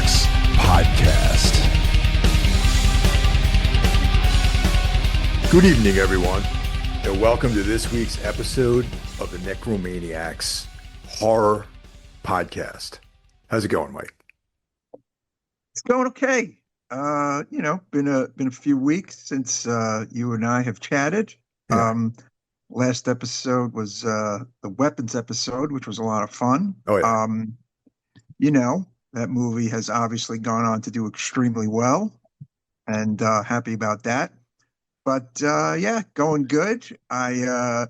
Necromaniacs podcast. Good evening, everyone, and welcome to this week's episode of the Necromaniacs horror podcast. How's it going, Mike? It's going okay. Been a few weeks since you and I have chatted. Yeah. Last episode was the weapons episode, which was a lot of fun. Oh, yeah. That movie has obviously gone on to do extremely well, and happy about that. But going good. I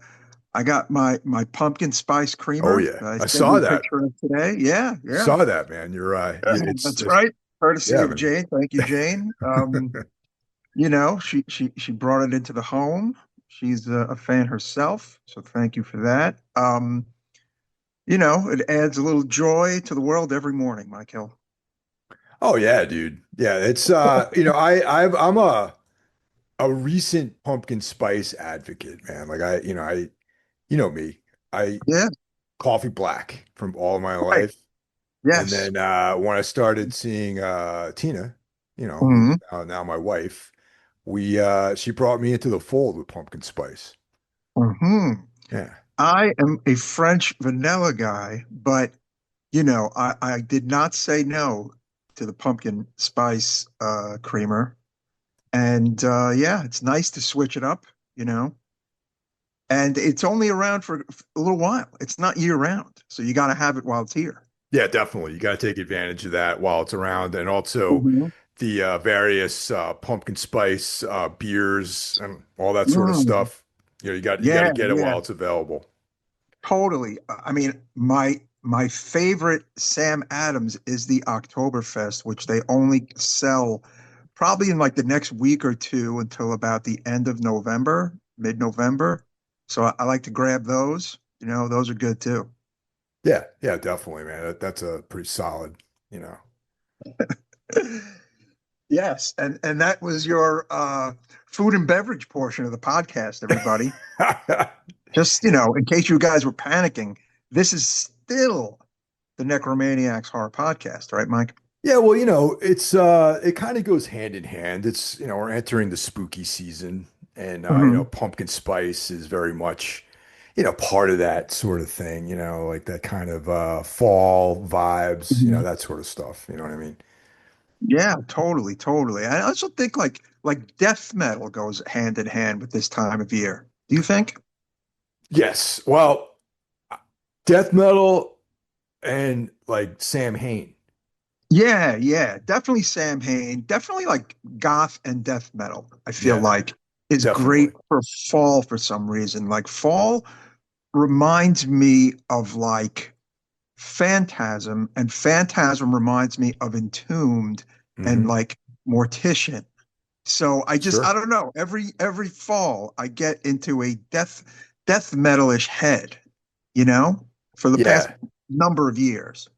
got my pumpkin spice Oh, creamer yeah. that I I sent you saw a that. picture of today. Yeah, yeah. Saw that, man. You're right. That's right. Courtesy yeah, of man. Jane. Thank you, Jane. She brought it into the home. She's a fan herself, so thank you for that. It adds a little joy to the world every morning, Michael. Oh, yeah, dude. Yeah, it's I'm a recent pumpkin spice advocate, man. Like you know me. I Yeah, coffee black from all of my right. life. And Yes. then when I started seeing Tina, who's Hmm. now my wife, we she brought me into the fold with pumpkin spice. Hmm. Yeah. I am a French vanilla guy, but I did not say no to the pumpkin spice creamer. And it's nice to switch it up, you know. And it's only around for a little while. It's not year round, so you got to have it while it's here. Yeah, definitely. You got to take advantage of that while it's around, and also Mhm. the various pumpkin spice beers and all that sort of Mm. stuff. You got to Yeah, get it yeah, while it's available. totally. I mean, my favorite Sam Adams is the Oktoberfest, which they only sell probably in like the next week or two until about the end of November, mid-November. So I like to grab those. Those are good too. Yeah, yeah, definitely, man. That's a pretty solid, you know. Yes, and that was your food and beverage portion of the podcast, everybody. Just, in case you guys were panicking, this is still the Necromaniacs Horror Podcast, right, Mike? Yeah, well, it's it kind of goes hand in hand. It's, we're entering the spooky season and Hmm. pumpkin spice is very much, part of that sort of thing, like that kind of fall vibes, Hmm. that sort of stuff. You know what I mean? Yeah, totally, totally. I also think like death metal goes hand in hand with this time of year. Do you think? Yes. Well, death metal and like Sam Hain. Yeah, yeah, definitely Sam Hain. Definitely like goth and death metal. I feel Yeah, like is great definitely. for fall for some reason. Like fall reminds me of like Phantasm, and Phantasm reminds me of Entombed and Hmm. like Mortician. So I Sure. don't know. Every fall I get into a death metalish head, you know, for the past Yeah. number of years.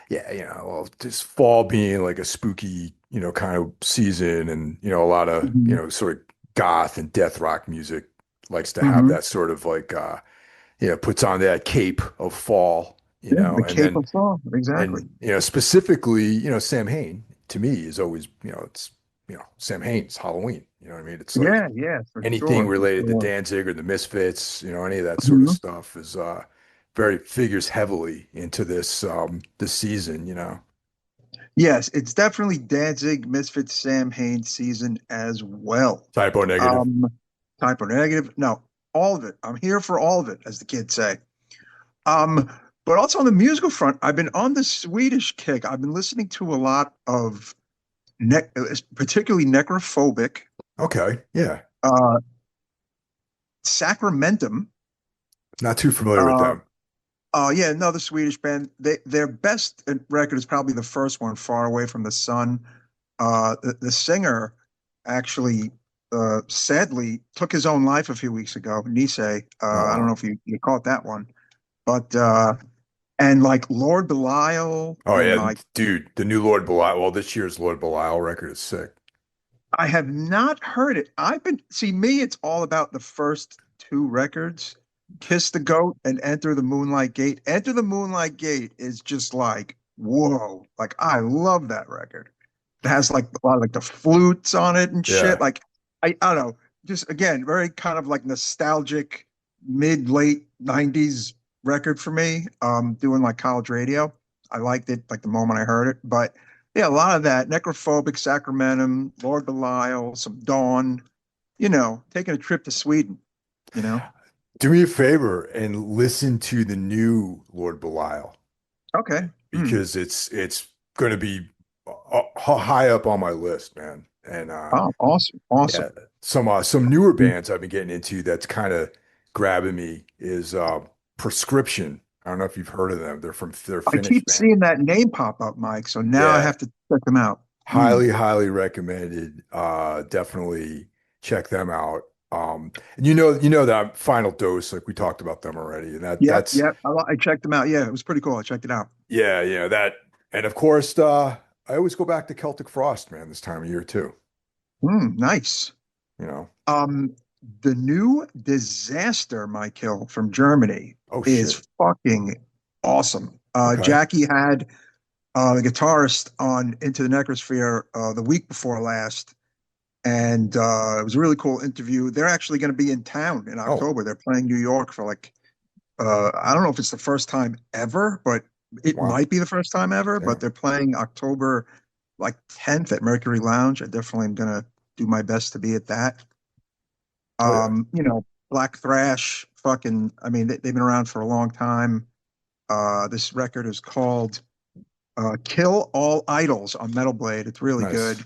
Yeah, well, just fall being like a spooky, kind of season and, a lot of, Hmm. sort of goth and death rock music likes to have Hmm. that sort of like, puts on that cape of fall, Yeah, the and Cape then, of Fall, exactly. specifically, Sam Hain to me is always, it's, Sam Hain's Halloween. You know what I mean? It's like Yeah, yeah, for anything sure, for related to sure. Danzig or the Misfits, any of that sort of Mhm. stuff is, very figures heavily into this season, Yes, it's definitely Danzig, Misfits, Sam Hain season as well. Typo negative. Um, Type or negative? No, all of it. I'm here for all of it, as the kids say. Um, but also on the musical front, I've been on the Swedish kick. I've been listening to a lot of particularly necrophobic, Okay. Yeah. uh, Sacramentum. Not too familiar with Uh, them. yeah, another Swedish band. Their best record is probably the first one, "Far Away from the Sun." The singer actually, sadly, took his own life a few weeks ago. Nisei. Oh, I don't know wow. if you caught that one, but and like Lord Belial Oh, and yeah. like Dude, the new Lord Belial. Well, this year's Lord Belial record is sick. I have not heard it. See me, it's all about the first two records, Kiss the Goat and Enter the Moonlight Gate. Enter the Moonlight Gate is just like whoa, like I love that record. It has like a lot of like the flutes on it and shit. Yeah. Like I don't know, just again, very kind of like nostalgic mid late 90s record for me. Doing like college radio. I liked it like the moment I heard it. But yeah, a lot of that necrophobic Sacramentum, Lord Belial, some Dawn, taking a trip to Sweden, you know. Do me a favor and listen to the new Lord Belial Okay. Hmm. because it's going to be high up on my list, man. And Oh, awesome. yeah, Awesome. some newer bands I've been getting into that's kind of grabbing me is Prescription. I don't know if you've heard of them. They're a I Finnish keep band. seeing that name pop up, Mike. So now I Yeah, have to check them out. Hmm. highly recommended. Definitely check them out. And you know that Final Dose, like we talked about them already, and Yep, that's yep. I checked them out. Yeah, it was pretty cool. I checked it out. yeah, that, and of course, I always go back to Celtic Frost, man, this time of year too. Hmm, nice. You know, Um, the new Disaster, Mike Hill from Germany oh shit, is fucking awesome. okay, Jackie had the guitarist on Into the Necrosphere the week before last, and it was a really cool interview. They're actually going to be in town in oh October. They're playing New York for like I don't know if it's the first time ever, but it wow, might be the first time ever. But damn, they're playing October like 10th at Mercury Lounge. I definitely am gonna do my best to be at that. oh yeah, Black Thrash, fucking. I mean, they've been around for a long time. This record is called "Kill All Idols" on Metal Blade. It's really nice, good.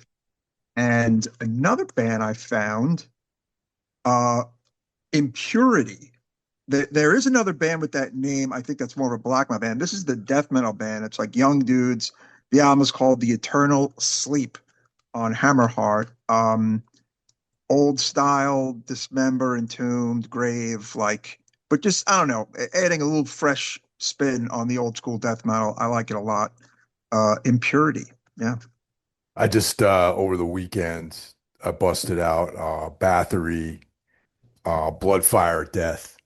And another band I found, uh, Impurity. There is another band with that name. I think that's more of a black metal band. This is the death metal band. It's like young dudes. The album is called The Eternal Sleep on Hammerheart. Old style, Dismember, Entombed, Grave, like, but just I don't know, adding a little fresh spin on the old school death metal. I like it a lot. Impurity. Yeah. I just over the weekend I busted out Bathory, Blood, Fire, Death.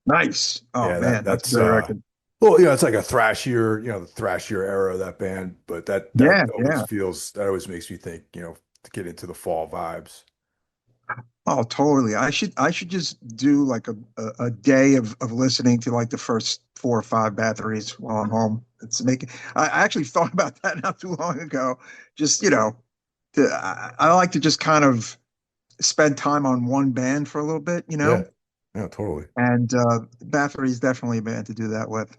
Nice. Oh Yeah, man, that's a that's great record. well, it's like a thrashier, the thrashier era of that band, but Yeah, yeah. that always makes me think, to get into the fall vibes. Oh, totally. I should just do like a day of listening to like the first four or five batteries while I'm home. It's making I actually thought about that not too long ago. Just, I like to just kind of spend time on one band for a little bit, Yeah. Yeah, totally. and Bathory is definitely a band to do that with.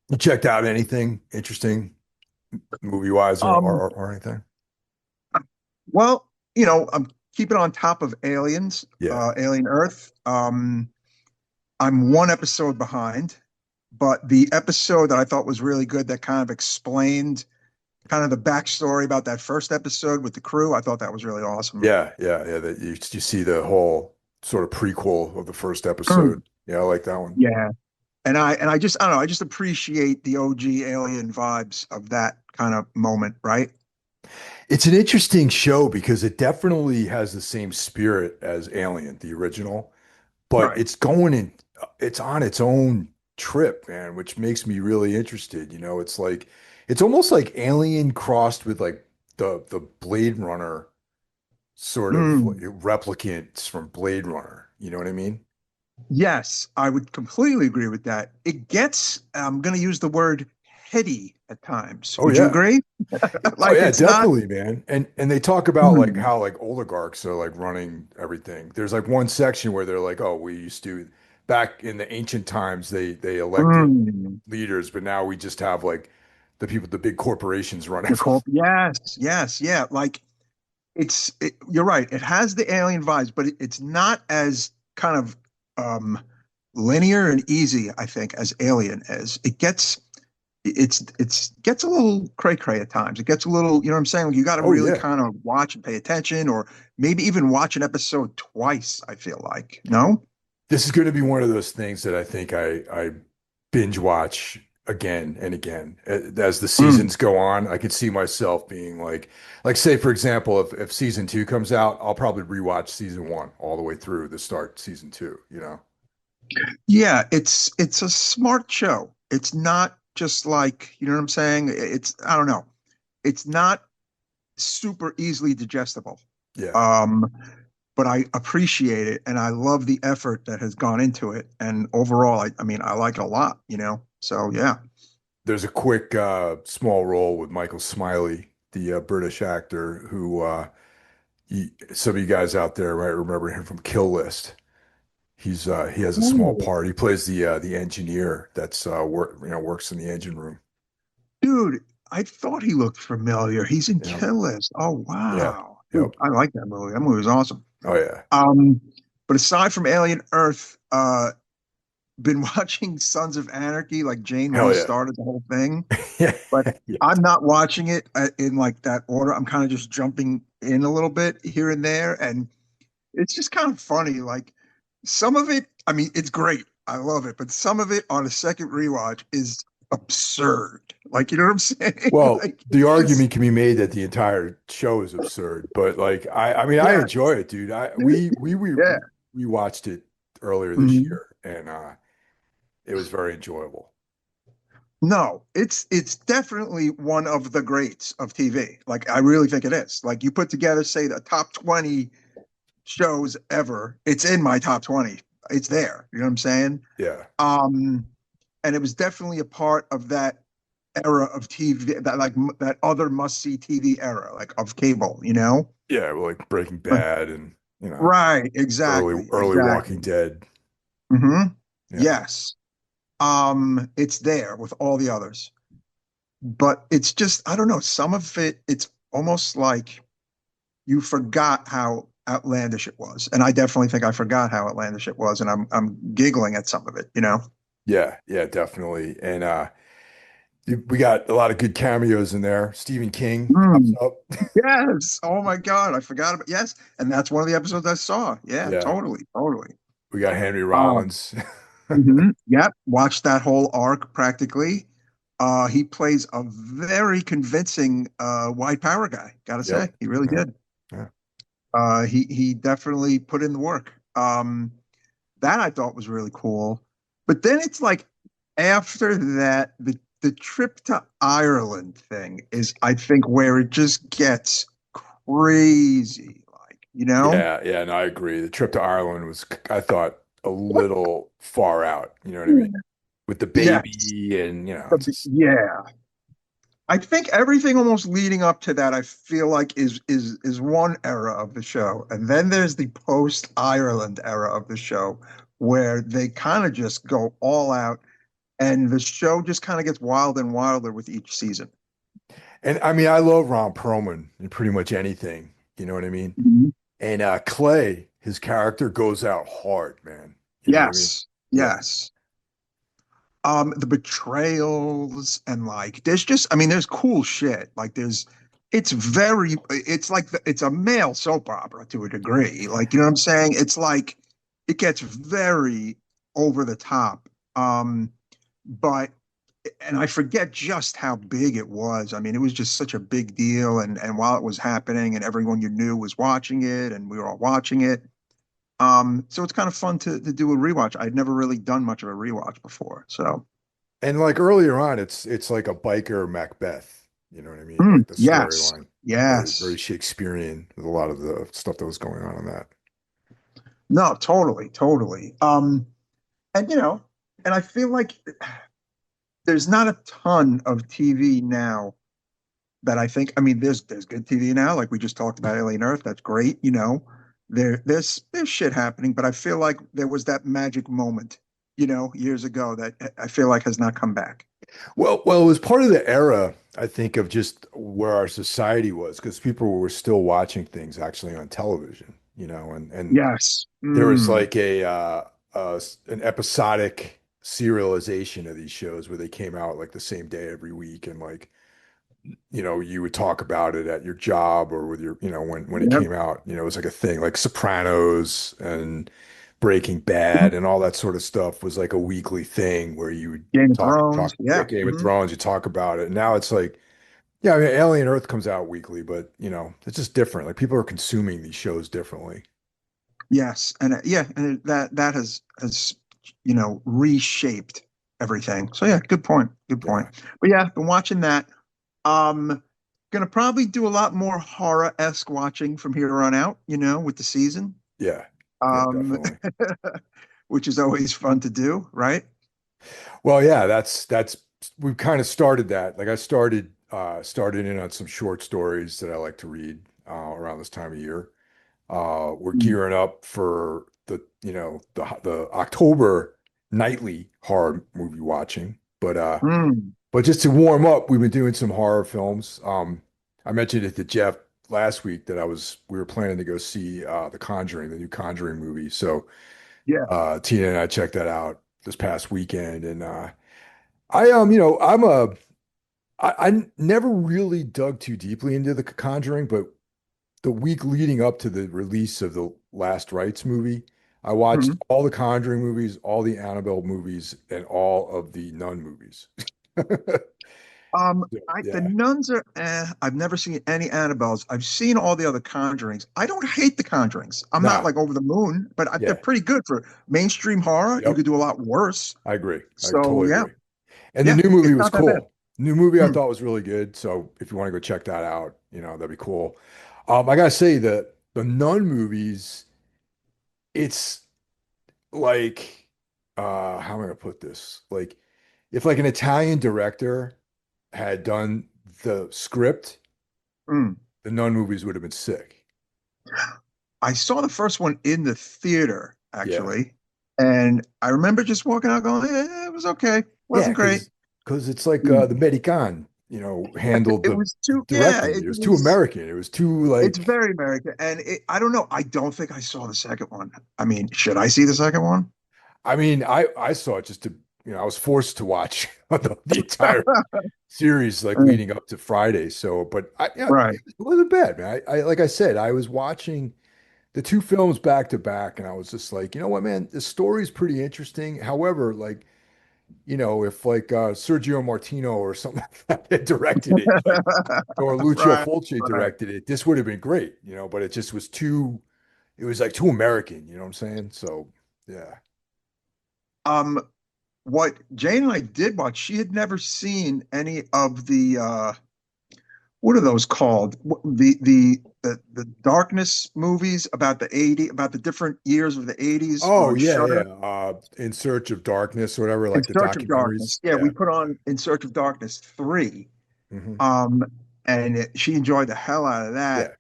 You checked out anything interesting movie wise Um, or anything? well, I'm keeping on top of Aliens, Yeah. Alien Earth. I'm one episode behind, but the episode that I thought was really good that kind of explained kind of the backstory about that first episode with the crew, I thought that was really awesome. Yeah. That you see the whole sort of prequel of the first episode. Mm. Yeah, I like that one. Yeah. And I just I don't know, I just appreciate the OG alien vibes of that kind of moment, right? It's an interesting show because it definitely has the same spirit as Alien, the original, but Right. it's on its own trip, man, which makes me really interested. It's almost like Alien crossed with like the Blade Runner sort of like Mm. replicants from Blade Runner. You know what I mean? Yes, I would completely agree with that. It gets, I'm going to use the word heady at times. Oh Would you yeah. agree? Oh Like yeah, it's not. definitely, man. And they talk about like Mm, how like oligarchs are like running everything. There's like one section where they're like, "Oh, we used to back in the ancient times they elected mm. leaders, but now we just have like the big corporations run everything." Yes, yes, yeah. Like you're right. It has the alien vibes, but it's not as kind of um, linear and easy, I think, as Alien is. It's gets a little cray cray at times. It gets a little, you know what I'm saying? Like you got to Oh really yeah. kind of watch and pay attention, or maybe even watch an episode twice. I feel like, no? This is going to be one of those things that I think I binge watch again and again as the Mm. seasons go on. I could see myself being like say for example, if season two comes out, I'll probably rewatch season one all the way through the start season two. Yeah, it's a smart show. It's not just like, you know what I'm saying? It's, I don't know. It's not super easily digestible. Yeah. Um, but I appreciate it and I love the effort that has gone into it. And overall, I mean, I like it a lot, you know? So yeah. There's a quick small role with Michael Smiley, the British actor who some of you guys out there might remember him from Kill List. He has a small Oh, part. He plays the engineer that's works in the engine room. dude, I thought he looked familiar. He's in Yeah. Kill List. Oh, Yeah. wow. Dude, Yep. I like that movie. That movie was awesome. Oh yeah. Um, but aside from Alien Earth, been watching Sons of Anarchy, like Jane Hell yeah. restarted the whole thing, Yeah. but Yeah. I'm not watching it in like that order. I'm kind of just jumping in a little bit here and there, and it's just kind of funny. Like some of it, I mean, it's great. I love it, but some of it on a second rewatch is absurd. Like, you know what I'm saying? Well, Like the it's just argument can be made that the entire show is absurd, but like I mean I yeah, enjoy it, dude. We yeah. rewatched it earlier this Mhm. year and it was very enjoyable. No, it's definitely one of the greats of TV. Like I really think it is. Like you put together, say, the top 20 shows ever. It's in my top 20. It's there. You know what I'm saying? Yeah. Um, and it was definitely a part of that era of TV, that like that other must-see TV era, like of cable, you know? Yeah, well, like Breaking Like, Bad and right, early exactly, early Walking exactly. Dead. Hmm. Yeah. Yes. It's there with all the others. But it's just, I don't know, some of it, it's almost like you forgot how outlandish it was. And I definitely think I forgot how outlandish it was, and I'm giggling at some of it, you know? Yeah, yeah, definitely. And we got a lot of good cameos in there. Stephen King pops Mm, up. yes. Oh my God. I forgot about yes. And that's one of the episodes I saw. Yeah, Yeah. totally, totally. We got Henry Um, Rollins. Yep. Watched that whole arc practically. He plays a very convincing white power guy, gotta Yep. say. He really Yeah. did. Yeah. He definitely put in the work. That I thought was really cool. But then it's like after that, the trip to Ireland thing is, I think, where it just gets crazy. Like, you know? Yeah, yeah, and I agree. The trip to Ireland was, I thought, a little far out. You know what I mean? With the Yes. baby and, it's just, Yeah. I think everything almost leading up to that, I feel like is one era of the show, and then there's the post Ireland era of the show, where they kind of just go all out, and the show just kind of gets wild and wilder with each season. and I mean, I love Ron Perlman in pretty much anything. You know what I mean? Mhm. And Clay, his character goes out hard, man. You know what I mean? Yes, Yeah. yes. The betrayals and like there's just, I mean, there's cool shit. Like it's very, it's like it's a male soap opera to a degree. Like, you know what I'm saying? It's like it gets very over the top. But and I forget just how big it was. I mean, it was just such a big deal, and while it was happening, and everyone you knew was watching it, and we were all watching it. So it's kind of fun to do a rewatch. I'd never really done much of a rewatch before, so. And like earlier on, it's like a biker Macbeth. You know what I mean? Like the Yes. storyline, very Yes. Shakespearean with a lot of the stuff that was going on in that. No, totally, totally. And and I feel like there's not a ton of TV now that I think, I mean, there's good TV now, like we just talked about Alien Earth. That's great, you know. There's shit happening, but I feel like there was that magic moment, years ago that I feel like has not come back. Well, it was part of the era, I think, of just where our society was, because people were still watching things actually on television, and Yes. there was like an episodic serialization of these shows where they came out like the same day every week, and like, you would talk about it at your job or with your, when it Yep. came out, it was like a thing, like Sopranos and Breaking Bad and all that sort of stuff was like a weekly thing where you would Game of talk, Thrones. yeah, Yeah. Game of Hmm. Thrones, you talk about it. And now it's like, yeah, I mean, Alien Earth comes out weekly, but it's just different. Like people are consuming these shows differently. Yes, and yeah, and that has reshaped. everything. So yeah, good point. Good point. Yeah. But yeah, been watching that. Um, gonna probably do a lot more horror-esque watching from here on out, with the season. Yeah. Yeah, Um, definitely. which is always fun to do, right? Well, yeah, that's we've kind of started that. Like I started in on some short stories that I like to read around this time of year. We're Mm. gearing up for the October nightly horror movie watching. Mm. But just to warm up, we've been doing some horror films. I mentioned it to Jeff last week that we were planning to go see The Conjuring, the new Conjuring movie. So Yeah. Tina and I checked that out this past weekend, and I you know I never really dug too deeply into The Conjuring, but the week leading up to the release of the Last Rites movie, I watched Mhm. all the Conjuring movies, all the Annabelle movies, and all of the Nun movies. The Yeah. nuns are, I've never seen any Annabelles. I've seen all the other Conjurings. I don't hate the Conjurings. I'm not Nah. like over the moon, but they're Yeah. pretty good for mainstream horror. You Yep. could do a lot worse. I agree. I So totally yeah, agree. And the yeah, new movie it's was not that bad. cool. New movie I Hmm. thought was really good. So if you want to go check that out, that'd be cool. I gotta say that the Nun movies, it's like how am I gonna put this? Like if like an Italian director had done the script, Mm. the Nun movies would have been sick. I saw the first one in the theater Yeah. actually, and I remember just walking out going, it was okay, Yeah, wasn't great. because it's like Hmm. the Medican, handled It the was too, yeah, directing. It was too American. It was too it's like very American, and I don't know. I don't think I saw the second one. I mean, should I see the second one? I mean, I saw it just to, I was forced to watch the entire series like Mm. leading up to Friday. So, but Right. it wasn't bad, man. I like I said, I was watching the two films back to back, and I was just like, you know what, man, the story's pretty interesting. However, like, if like Sergio Martino or something like that had directed it, like, or Lucio Right. Fulci Right. directed it, this would have been great, but it just was it was like too American, you know what I'm saying? So, yeah. Um, what Jane and I did watch, she had never seen any of the what are those called? The darkness movies about the 80, about the different years of the 80s Oh, on yeah, yeah. Shudder. In Search of Darkness or whatever, In like the Search of documentaries. Darkness. Yeah, Yeah. we put on In Search of Darkness 3. Hmm. Um, and she enjoyed the hell out of that. Yeah.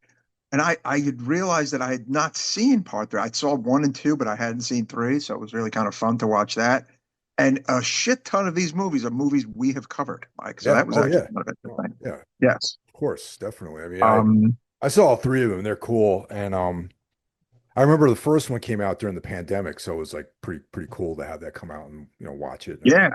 And I had realized that I had not seen part three. I saw one and two, but I hadn't seen three, so it was really kind of fun to watch that. And a shit ton of these movies are movies we have covered, Mike. So Yeah. that was Oh, actually yeah. kind of Oh, interesting. yeah. Yes. Of course, definitely. I mean, Um, I saw all three of them. They're cool. And I remember the first one came out during the pandemic, so it was like pretty cool to have that come out and watch it and yeah.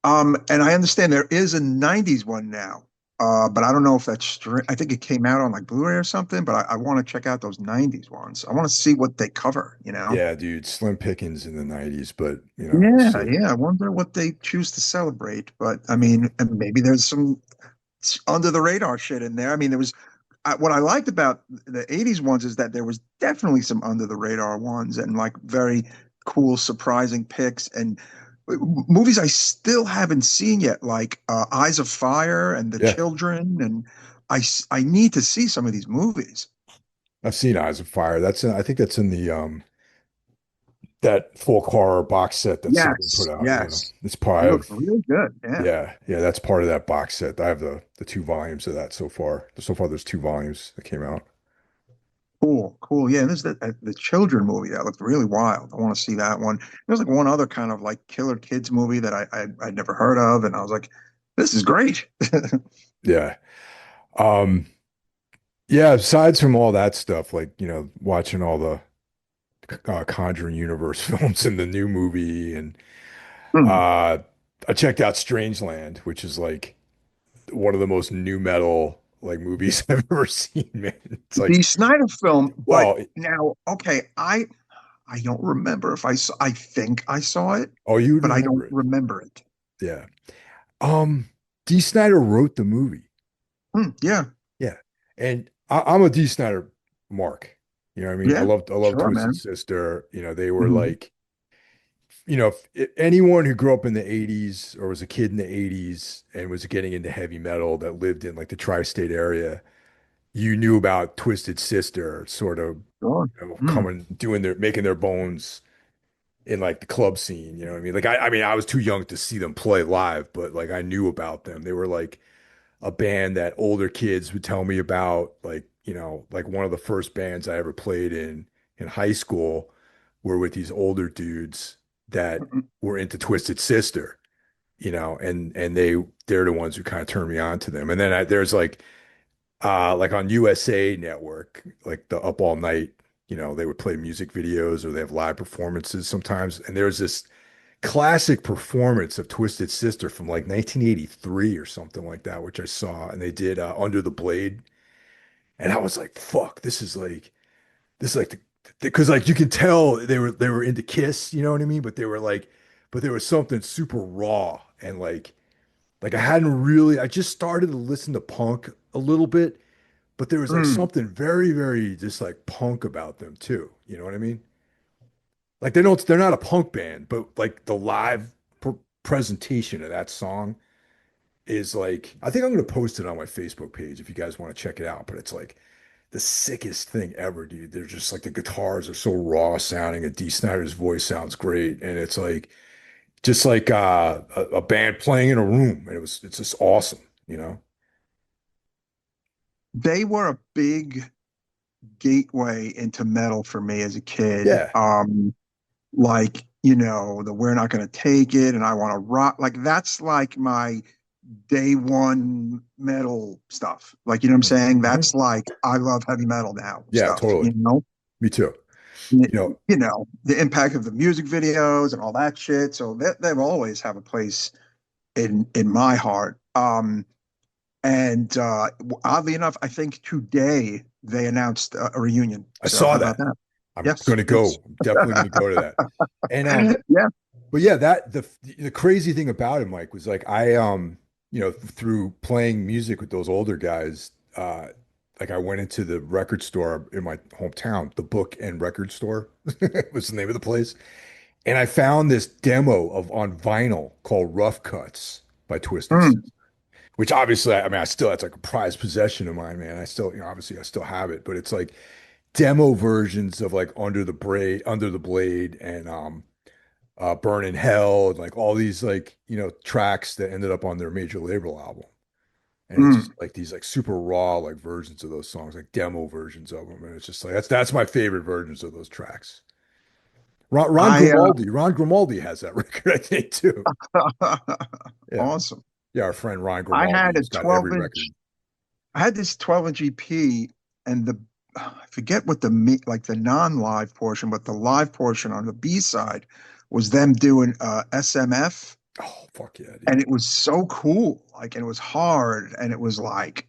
everything. And I understand there is a 90s one now. But I don't know if I think it came out on like Blu-ray or something, but I want to check out those 90s ones. I want to see what they cover. Yeah, dude, slim pickings in the 90s, but we'll Yeah, see. yeah. I wonder what they choose to celebrate. But I Yeah. mean, and maybe there's some under the radar shit in there. I mean, what I liked about the 80s ones is that there was definitely some under the radar ones and like very cool, surprising picks and movies I still haven't seen yet, like Eyes of Fire and The Yeah. Children. And I need to see some of these movies. I've seen Eyes of Fire. I think that's in the that folk horror box set that Saban put Yes, out. Yeah. yes. It's part It looks of really good. Yeah. Yeah, yeah, that's part of that box set. I have the two volumes of that so far. So far, there's two volumes that came out. Cool, cool. Yeah, and there's the children movie that looked really wild. I want to see that one. There's like one other kind of like killer kids movie that I'd never heard of, and I was like, this is great. Yeah. Um, yeah, aside from all that stuff, like, watching all the Conjuring Universe films and the new movie, and Hmm. uh I checked out Strangeland, which is like one of the most new metal like movies I've ever seen, man. It's like, The Snyder film, but well, now, okay, I don't remember if I saw. I think I saw it, oh, you would but I remember don't it. remember it. Yeah. D. Snyder wrote the movie. Hmm, yeah, Yeah. And I'm a D. Snyder mark. You know what I mean? yeah, I love sure, Twisted man. Sister. They were Mhm. like anyone who grew up in the 80s or was a kid in the 80s and was getting into heavy metal that lived in like the tri-state area, you knew about Twisted Sister sort of, Sure. Mm. coming, making their bones in like the club scene, you know what I mean? Like I mean, I was too young to see them play live, but like I knew about them. They were like a band that older kids would tell me about, like, like one of the first bands I ever played in high school were with these older dudes that were into Twisted Sister, and they're the ones who kind of turned me on to them. And then there's like on USA Network, like the Up All Night, they would play music videos or they have live performances sometimes. And there's this classic performance of Twisted Sister from like 1983 or something like that, which I saw, and they did Under the Blade. And I was like, fuck, this is like because like you can tell they were into Kiss, you know what I mean? But there was something super raw and like I just started to listen to punk a little bit, but there was like Mm. something very, very just like punk about them too. You know what I mean? Like they're not a punk band, but like the live presentation of that song is like, I think I'm gonna post it on my Facebook page if you guys want to check it out. But it's like the sickest thing ever, dude. They're just like the guitars are so raw sounding, and D. Snyder's voice sounds great, and it's like just like a band playing in a room, and it's just awesome, you know? They were a big gateway into metal for me as a kid. Yeah. Like, the We're Not Gonna Take It and I Want to Rock. Like, that's like my day one metal stuff. Like, you know what I'm saying? Mhm. That's like, I love heavy metal now Yeah, stuff, totally. Me too. You You know, the impact of the music videos and all that shit. So they'll always have a place in my heart. And oddly enough, I think today they announced a reunion. I So saw how about that. that? I'm Yes, going to yes. go. I'm definitely going to go to that. And Yeah. but yeah, the crazy thing about it, Mike, was like through playing music with those older guys, like I went into the record store in my hometown, the Book and Record Store was the name of the place, and I found this demo of on vinyl called Rough Cuts by Twisted Sister, Mm, which obviously, I mean, I still, it's like a prized possession of mine, man. I still, obviously I still have it, but it's like demo versions of like Under the Blade, and Burn in Hell, and like all these like, tracks that ended up on their major label album. And it's just mm. like these like super raw like versions of those songs, like demo versions of them. And it's just like that's my favorite versions of those tracks. I Ron Grimaldi has that record, I think, too. Yeah. awesome. Yeah, our friend Ron I Grimaldi, had a he's got every 12 record. inch. I had this 12-inch EP, and I forget what like the non-live portion, but the live portion on the B side was them doing SMF, Oh, fuck yeah, and dude. it was so cool. Like, and it was hard, and it was like,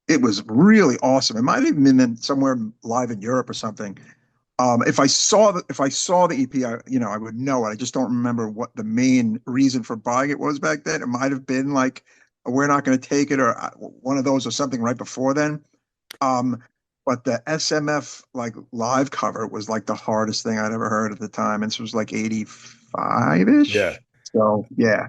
it was really awesome. It might have even been somewhere live in Europe or something. If I saw the EP, I would know it. I just don't remember what the main reason for buying it was back then. It might have been like, We're Not Going to Take It, or one of those, or something right before then. Um, but the SMF like live cover was like the hardest thing I'd ever heard at the time. And this was like 85 Yeah. ish. So yeah.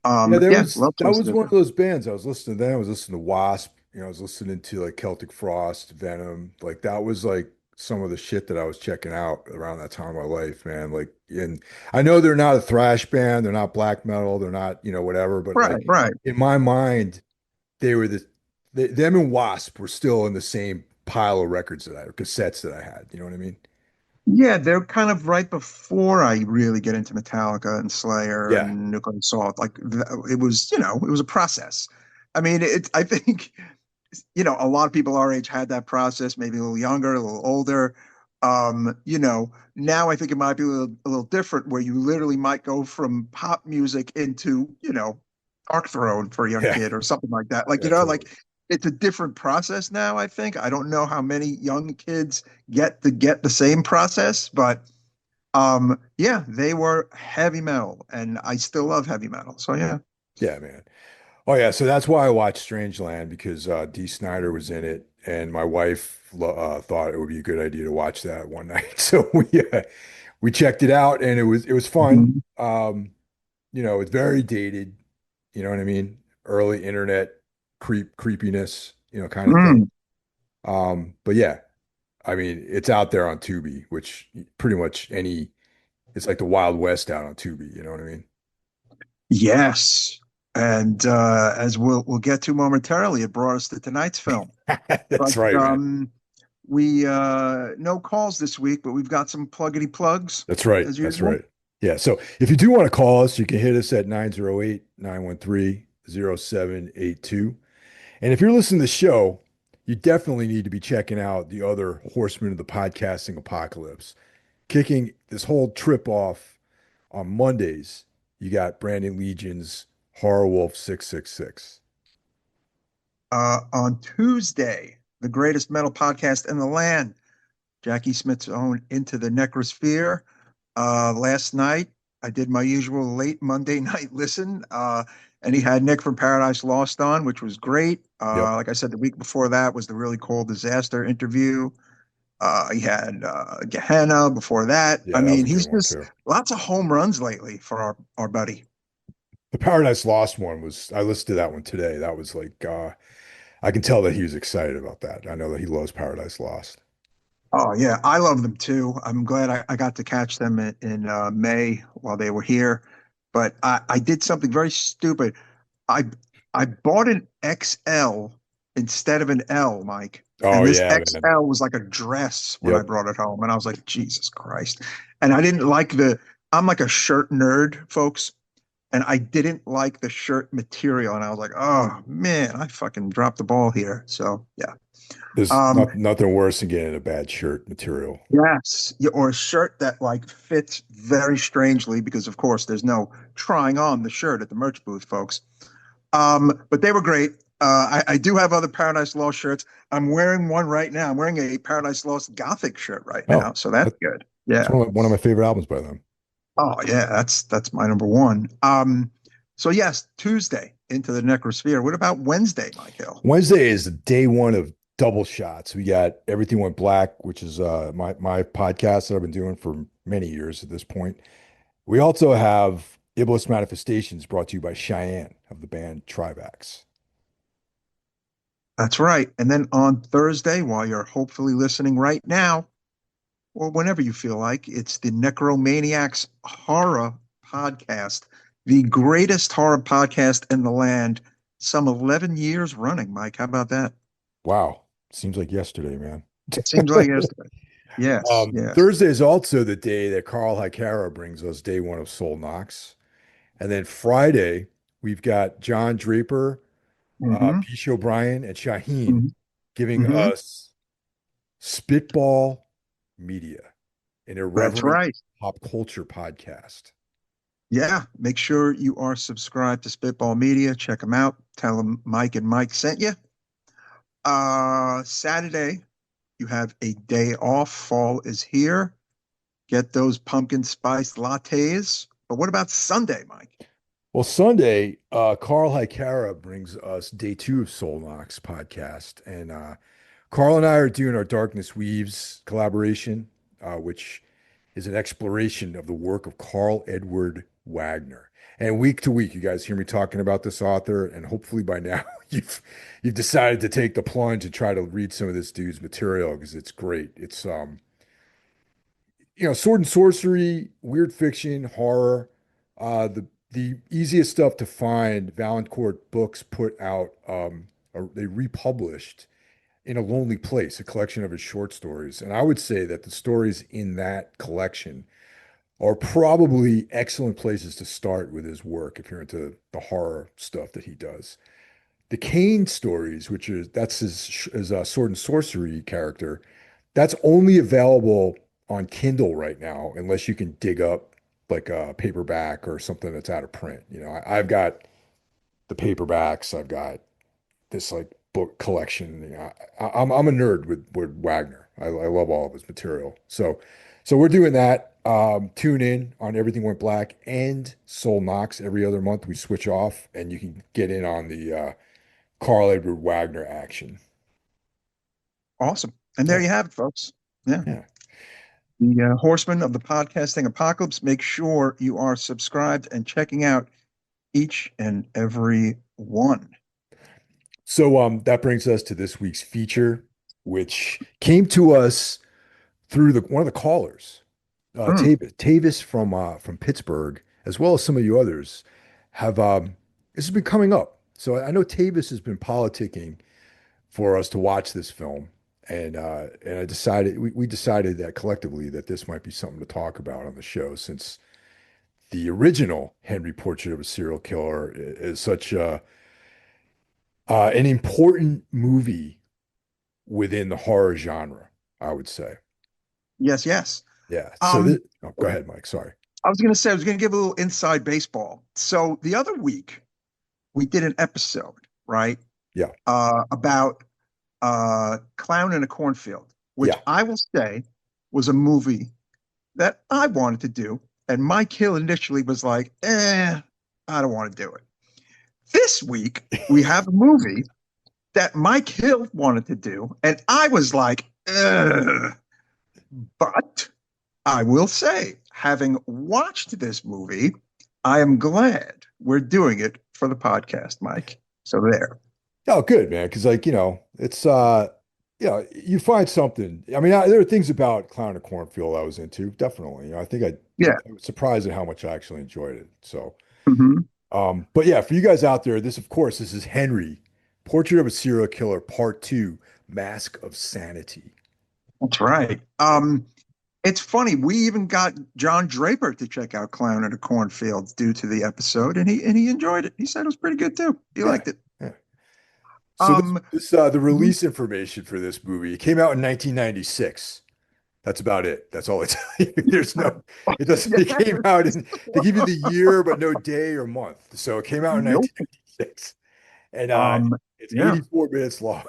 Yeah, Yeah, love that was Twisted one of Sister. those bands. I was listening to them. I was listening to Wasp. I was listening to like Celtic Frost, Venom. Like that was like some of the shit that I was checking out around that time of my life, man. Like, and I know they're not a thrash band, they're not black metal, they're not, whatever, but Right, like right. in my mind, they were them and Wasp were still in the same pile of records cassettes that I had. You know what I mean? Yeah, they're kind of right before I really get into Metallica and Slayer Yeah. and Nuclear Assault. Like it was, it was a process. I mean, I think, a lot of people our age had that process, maybe a little younger, a little older. Now I think it might be a little different where you literally might go from pop music into, Dark Throne for a young Yeah. kid or something like that. Like, Yeah, totally. like it's a different process now, I think. I don't know how many young kids get the same process, but yeah, they were heavy metal and I still love heavy metal. So yeah. Yeah, man. Oh yeah, so that's why I watched Strangeland, because D. Snyder was in it, and my wife thought it would be a good idea to watch that one night. So we checked it out and it was fun. Mhm. It's very dated, you know what I mean? Early internet creepiness, kind of thing. Mm. But yeah, I mean, it's out there on Tubi, which pretty much it's like the Wild West out on Tubi, you know what I mean? Yes. And as we'll get to momentarily, it brought us to tonight's film. But That's right, man. we no calls this week, but we've got some pluggity plugs That's right. as That's usual. right. Yeah. So if you do want to call us, you can hit us at 908-913-0782. And if you're listening to the show, you definitely need to be checking out the other horsemen of the podcasting apocalypse. Kicking this whole trip off on Mondays, you got Brandon Legion's Horror Wolf 666. On Tuesday, the greatest metal podcast in the land, Jackie Smith's own Into the Necrosphere. Last night, I did my usual late Monday night listen, and he had Nick from Paradise Lost on, which was great. Yep. Like I said, the week before that was the really cool disaster interview. He had Gehenna before that. I Yeah, that was mean, a good he's one just too. lots of home runs lately for our buddy. The Paradise Lost one I listened to that one today. That was like, I can tell that he was excited about that. I know that he loves Paradise Lost. Oh yeah, I love them too. I'm glad I got to catch them in May while they were here. But I did something very stupid. I I bought an XL instead of an L, Mike. Oh And this yeah, man. XL was like a dress when I Yep. brought it home. And I was like, Jesus Christ. And I didn't like I'm like a shirt nerd, folks. And I didn't like the shirt material. And I was like, oh man, I fucking dropped the ball here. So yeah. There's Um, nothing worse than getting a bad shirt material. Yes, yeah, or a shirt that like fits very strangely because, of course, there's no trying on the shirt at the merch booth, folks. But they were great. I do have other Paradise Lost shirts. I'm wearing one right now. I'm wearing a Paradise Lost Gothic shirt right now, Oh, so that's that, good. that's Yeah. one of my favorite albums by them. Oh yeah, that's my number one. So yes, Tuesday into the Necrosphere. What about Wednesday, Michael? Wednesday is day one of double shots. We got Everything Went Black, which is my podcast that I've been doing for many years at this point. We also have Iblis Manifestations brought to you by Cheyenne of the band Trivax. That's right. And then on Thursday, while you're hopefully listening right now, or whenever you feel like. It's the Necromaniacs Horror Podcast, the greatest horror podcast in the land, some 11 years running, Mike. How about that? Wow. Seems like yesterday, man. It seems like yesterday. Yes, yes. Thursday is also the day that Carl Hikara brings us day one of Soul Knox. And then Friday, we've got John Draper, Mm-hmm. Peach O'Brien, and Shaheen Mm-hmm. giving Mm-hmm. us Spitball Media, an That's irreverent right. pop culture podcast. Yeah. Make sure you are subscribed to Spitball Media. Check them out. Tell them Mike and Mike sent you. Saturday, you have a day off. Fall is here. Get those pumpkin spice lattes. But what about Sunday, Mike? Well, Sunday, Carl Hikara brings us day two of Soul Knox podcast. And Carl and I are doing our Darkness Weaves collaboration, which is an exploration of the work of Carl Edward Wagner. And week to week, you guys hear me talking about this author, and hopefully by now you've decided to take the plunge and try to read some of this dude's material because it's great. It's sword and sorcery, weird fiction, horror. The easiest stuff to find, Valancourt Books put out, they republished In a Lonely Place, a collection of his short stories. And I would say that the stories in that collection are probably excellent places to start with his work if you're into the horror stuff that he does. The Kane stories, which is that's his sword and sorcery character, that's only available on Kindle right now, unless you can dig up like a paperback or something that's out of print. I've got the paperbacks, I've got this like book collection. I'm a nerd with Wagner. I love all of his material. So we're doing that. Tune in on Everything Went Black and Soul Knox every other month. We switch off, and you can get in on the Carl Edward Wagner action. Awesome. And there Yeah, you have it, folks. Yeah. yeah. the horsemen of the podcasting apocalypse. Make sure you are subscribed and checking out each and every one. So that brings us to this week's feature, which came to us through the one of the callers, Mm. Tavis from Pittsburgh, as well as some of you others, have this has been coming up. So I know Tavis has been politicking for us to watch this film, and I decided we decided that collectively that this might be something to talk about on the show since the original Henry Portrait of a Serial Killer is such an important movie within the horror genre, I would say. Yes, yes. Yeah. So Um, go ahead, Mike. Sorry. I was going to give a little inside baseball. So the other week we did an episode, right, Yeah. about Clown in a Cornfield, which Yeah. I will say was a movie that I wanted to do. And Mike Hill initially was like, I don't want to do it. This week, we have a movie that Mike Hill wanted to do. And I was like, ugh. But I will say, having watched this movie, I am glad we're doing it for the podcast, Mike. So there. Oh, good, man. Because it's you find something. I mean, there are things about Clown in a Cornfield I was into, definitely. I think Yeah. I was surprised at how much I actually enjoyed it. So, Hmm. but yeah, for you guys out there, this is Henry, Portrait of a Serial Killer, Part Two, Mask of Sanity. That's right. Yeah. It's funny. We even got John Draper to check out Clown in a Cornfield due to the episode, and he enjoyed it. He said it was pretty good too. He Yeah. liked it. Yeah. So Um, the mhm. release information for this movie, it came out in 1996. That's about it. That's all I tell you. There's no, it doesn't, it came out Yes. in, they give you the year, but no day or month. So it came out in Nope. 1996 and Um, it's yeah. 84 minutes long.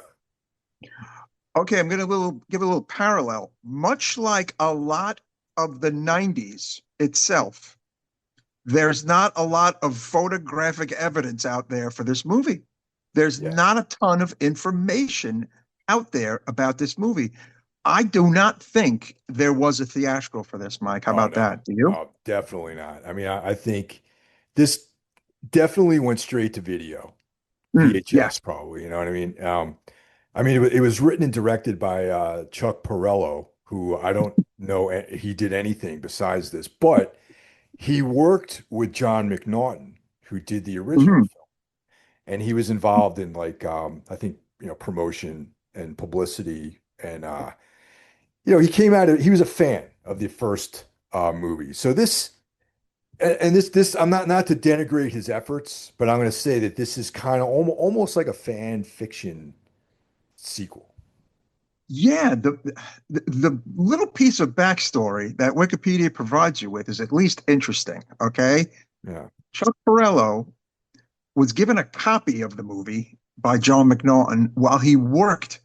Okay, I'm gonna give a little parallel. Much like a lot of the 90s itself, there's not a lot of photographic evidence out there for this movie. There's Yeah. not a ton of information out there about this movie. I do not think there was a theatrical for this, Mike. How Oh, about no. that? Do you? No, definitely not. I mean, I think this definitely went straight to video, Mm, VHS yes. probably, you know what I mean? It was written and directed by Chuck Parello, who I don't know he did anything besides this, but he worked with John McNaughton, who did the original Mhm. film, and he was involved in I think promotion and publicity, and he was a fan of the first movie. So this I'm not to denigrate his efforts, but I'm going to say that this is kind of almost like a fan fiction sequel. Yeah, the little piece of backstory that Wikipedia provides you with is at least interesting. Okay, Yeah, Chuck Parello was given a copy of the movie by John McNaughton while he worked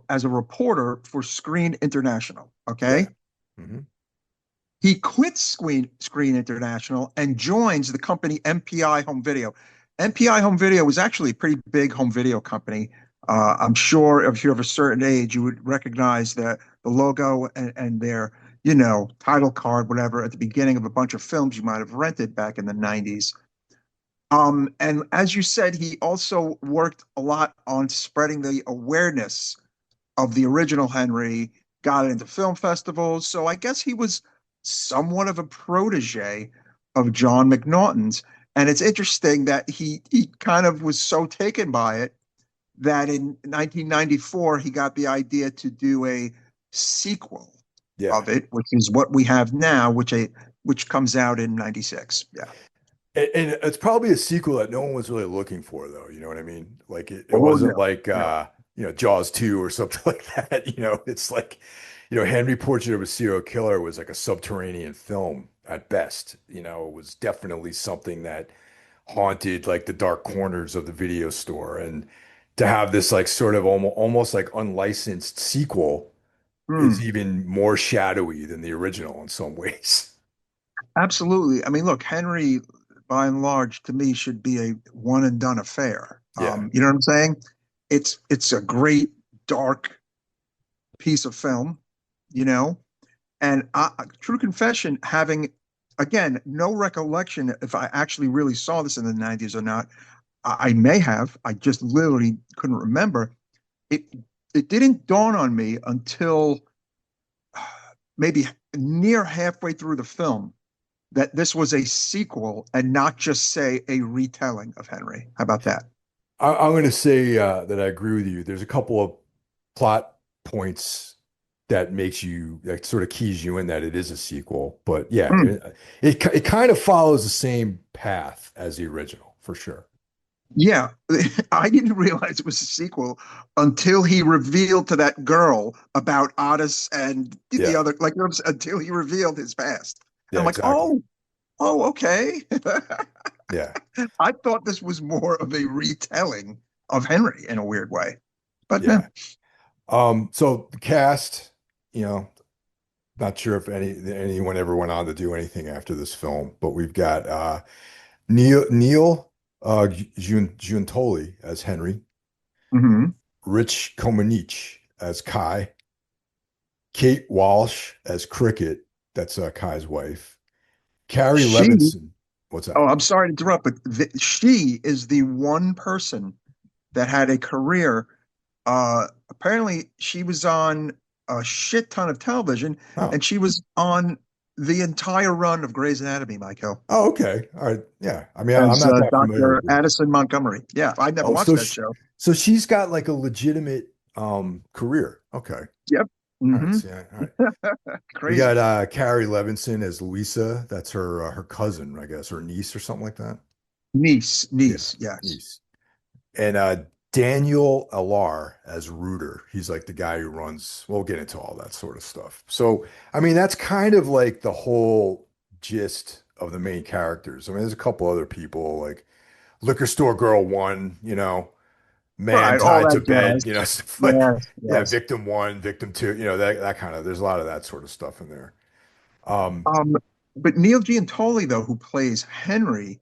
as a reporter for Screen International. yeah. Okay, Hmm. he quits Screen International and joins the company MPI Home Video. MPI Home Video was actually a pretty big home video company. I'm sure if you're of a certain age, you would recognize the logo and their, title card, whatever, at the beginning of a bunch of films you might have rented back in the 90s. And as you said, he also worked a lot on spreading the awareness of the original Henry, got into film festivals. So I guess he was somewhat of a protege of John McNaughton's. And it's interesting that he kind of was so taken by it that in 1994 he got the idea to do a sequel Yeah. of it, which is what we have now, which comes out in 96. Yeah. And it's probably a sequel that no one was really looking for, though. You know what I mean? Like it Oh wasn't no, like no. Jaws 2 or something like that. It's like, Henry Portrait of a Serial Killer was like a subterranean film at best. It was definitely something that haunted like the dark corners of the video store. And to have this like sort of almost like unlicensed sequel is Hmm. even more shadowy than the original in some ways. Absolutely. I mean, look, Henry, by and large, to me, should be a one and done affair. Yeah. You know what I'm saying? It's a great dark piece of film, you know. And true confession, having again no recollection if I actually really saw this in the 90s or not. I may have. I just literally couldn't remember. It it didn't dawn on me until maybe near halfway through the film that this was a sequel and not just say a retelling of Henry. How about that? I'm going to say that I agree with you. There's a couple of plot points that makes you that sort of keys you in that it is a sequel. But yeah, Mm, it kind of follows the same path as the original for sure. yeah, I didn't realize it was a sequel until he revealed to that girl about Ottis and the Yeah, other, like until he revealed his past. And yeah, I'm like, exactly. oh, okay. Yeah, I thought this was more of a retelling of Henry in a weird way. But no. yeah. So the cast, you know, not sure if anyone ever went on to do anything after this film, but we've got Neil Giuntoli as Henry, Hmm. Rich Komanich as Kai, Kate Walsh as Cricket, that's Kai's wife, Carrie She, Levinson. What's oh, that? I'm sorry to interrupt, but she is the one person that had a career. Apparently, she was on a shit ton of television, Oh, and she was on the entire run of Grey's Anatomy, Michael, oh, okay. All right. Yeah. I mean, I'm as not that familiar Dr. with. Addison Montgomery. Yeah, I've never Oh, watched that show. so she's got like a legitimate career. Okay. Yep. All right. Hmm. So, yeah, all right. We got Crazy. Carrie Levinson as Louisa. That's her cousin, I guess, or niece or something like that. Niece, Yeah, niece, yes. niece. And Daniel Alar as Rooter. He's like the guy who runs. We'll get into all that sort of stuff. So, I mean, that's kind of like the whole gist of the main characters. I mean, there's a couple other people like Liquor Store Girl One, man Right, all tied that to bed, jazz. stuff like, Yes, yeah, yes. victim one, victim two, that kind of, there's a lot of that sort of stuff in there. Um, Um, but Neil Giuntoli, though, who plays Henry,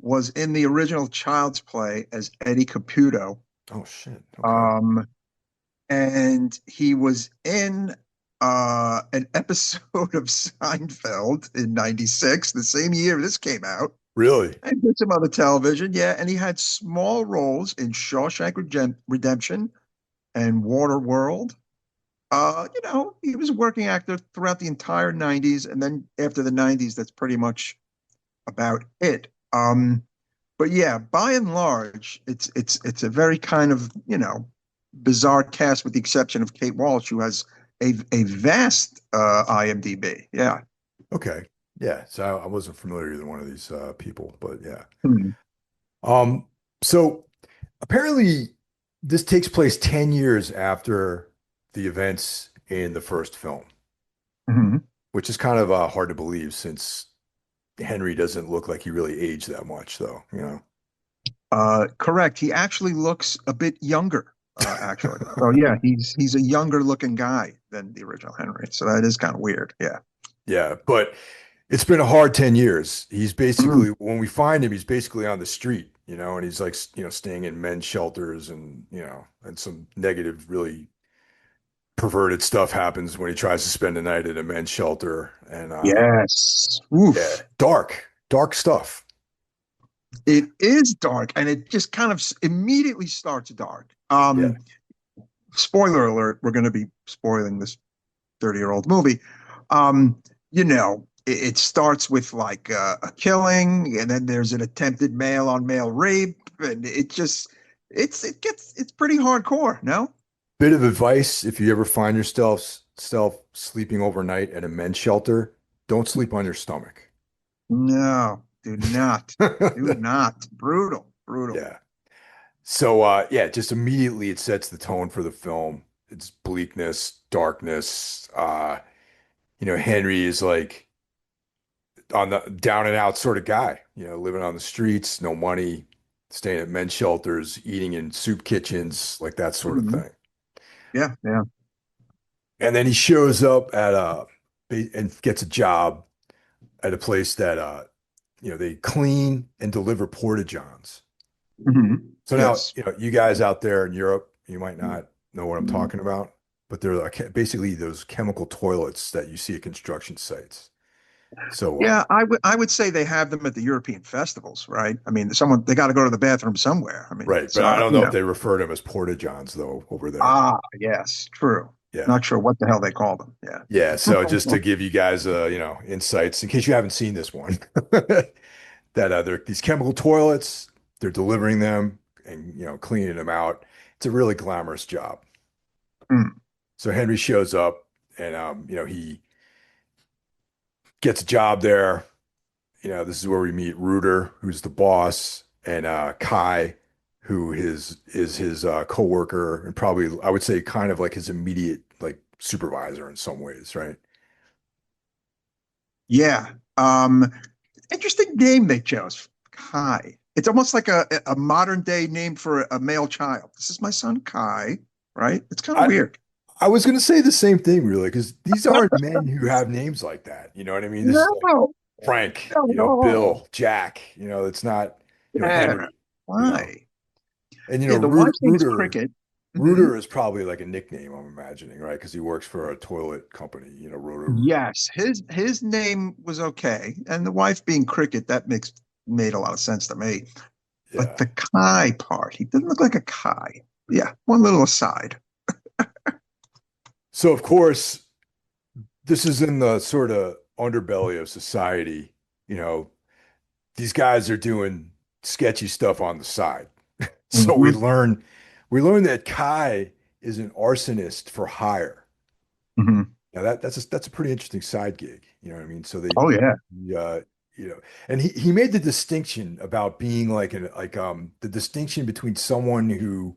was in the original Child's Play as Eddie Caputo. oh shit. Okay. Um, and he was in an episode of Seinfeld in '96, the same year this came out, Really? and did some other television. Yeah, and he had small roles in Shawshank Redemption and Waterworld. He was a working actor throughout the entire '90s, and then after the '90s, that's pretty much about it. But yeah, by and large, it's a very kind of bizarre cast, with the exception of Kate Walsh, who has a vast IMDb. Yeah. Okay. Yeah. So I wasn't familiar with one of these people, but yeah. Hmm. Um, so apparently this takes place 10 years after the events in the first film, Hmm. which is kind of hard to believe since Henry doesn't look like he really aged that much, though. Correct. He actually looks a bit younger. Actually, so yeah, he's a younger looking guy than the original Henry. So that is kind of weird. Yeah. Yeah, but it's been a hard 10 years. He's Mhm. basically, when we find him, he's basically on the street, and he's like, staying in men's shelters and some negative, really perverted stuff happens when he tries to spend the night at a men's shelter. And Yes. yeah, Oof. dark stuff. It is dark, and it just kind of immediately starts dark. Yeah. Spoiler alert, we're going to be spoiling this 30-year-old movie. Um, it starts with like a killing, and then there's an attempted male on male rape, and it's pretty hardcore, no? Bit of advice if you ever find yourself self sleeping overnight at a men's shelter, don't sleep on your stomach. No, do not. Do not. Brutal, brutal. Yeah. So yeah, just immediately it sets the tone for the film. It's bleakness, darkness. Henry is like on the down and out sort of guy, living on the streets, no money, staying at men's shelters, eating in soup kitchens, like that sort of Mhm. thing. Yeah, yeah. And then he shows up and gets a job at a place that they clean and deliver porta johns. Mhm. So now, Yes. you guys out there in Europe, you might not know what I'm talking about. but they're like basically those chemical toilets that you see at construction sites. So, Yeah, I would say they have them at the European festivals, right? I mean, someone they got to go to the bathroom somewhere. I mean, right, but so I don't you know if know. they refer to them as porta johns though over there. Ah, yes, true. Yeah. Not sure what the hell they call them. Yeah. Yeah, so just to give you guys insights in case you haven't seen this one, that they're these chemical toilets, they're delivering them and cleaning them out. It's a really glamorous job. Hmm. So Henry shows up and he gets a job there. This is where we meet Reuter, who's the boss, and Kai, who is his coworker and probably I would say kind of like his immediate like supervisor in some ways, right? Yeah. Interesting name they chose. Kai. It's almost like a modern day name for a male child. This is my son Kai, right? It's kind of I weird. I was gonna say the same thing, really, because these aren't men who have names like that. You know what I mean? This is like No, Frank, no, no. Bill, Jack. It's not, Yeah. Henry. You know, Why? and Yeah, the wife's name is Cricket. Hmm. Reuter is probably like a nickname, I'm imagining, right? Because he works for a toilet company. Roto. Yes, his name was okay, and the wife being Cricket, that makes made a lot of sense to me. But Yeah. the Kai part, he didn't look like a Kai. Yeah, one little aside. So of course, this is in the sort of underbelly of society. You know, these guys are doing sketchy stuff on the side. So Hmm. we learn that Kai is an arsonist for hire. Hmm. Now that's a pretty interesting side gig. You know what I mean? So Oh yeah. uh, you know, and he made the distinction about being the distinction between someone who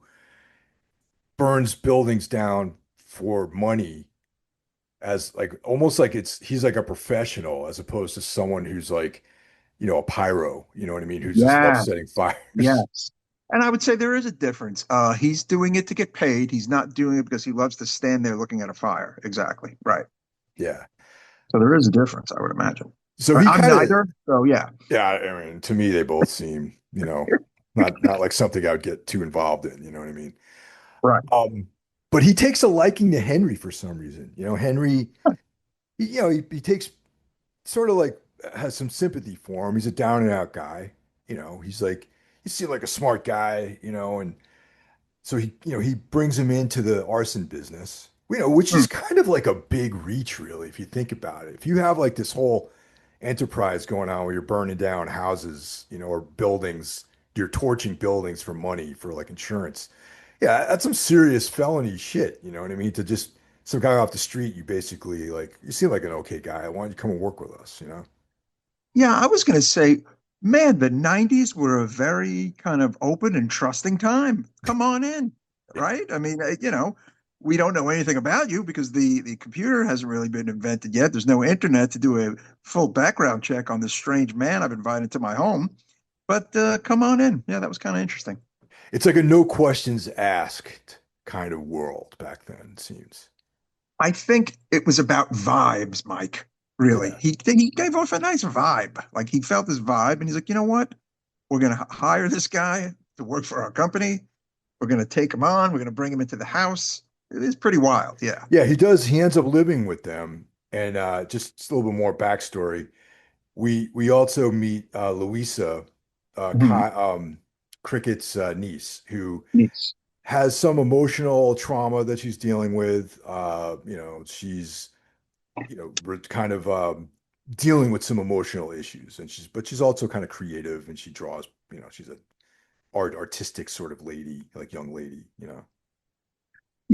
burns buildings down for money as like almost like he's like a professional as opposed to someone who's like, a pyro, you know what I mean? Who just loves Yeah. setting fires. Yes. And I would say there is a difference. He's doing it to get paid. He's not doing it because he loves to stand there looking at a fire. Exactly. Right. Yeah. So there is a difference, I would imagine. So Right. he I'm kind of, neither. So yeah. yeah, I mean, to me, they both seem, not like something I would get too involved in, you know what I mean? Right. Um, but he takes a liking to Henry for some reason. Henry, he takes sort of like has some sympathy for him. He's a down and out guy. He's like, he seems like a smart guy, and so he brings him into the arson business, which Hmm. is kind of like a big reach, really, if you think about it. If you have like this whole enterprise going on where you're burning down houses, or buildings, you're torching buildings for money for like insurance. Yeah, that's some serious felony shit. You know what I mean? To just some guy off the street, you basically like, you seem like an okay guy. Why don't you come and work with us? Yeah, I was going to say, man, the 90s were a very kind of open and trusting time. Come on in, Yeah. right? I mean, we don't know anything about you because the computer hasn't really been invented yet. There's no internet to do a full background check on this strange man I've invited to my home. But come on in. Yeah, that was kind of interesting. It's like a no questions asked kind of world back then, it seems. I think it was about vibes, Mike. Really, Yeah. he gave off a nice vibe. Like he felt this vibe, and he's like, you know what? We're going to hire this guy to work for our company. We're going to take him on. We're going to bring him into the house. It is pretty wild. Yeah. Yeah, he does. He ends up living with them. And just a little bit more backstory. We also meet Louisa, Mhm. Cricket's niece, who Yes. has some emotional trauma that she's dealing with. She's kind of dealing with some emotional issues, and she's also kind of creative, and she draws. She's a artistic sort of lady, like young lady.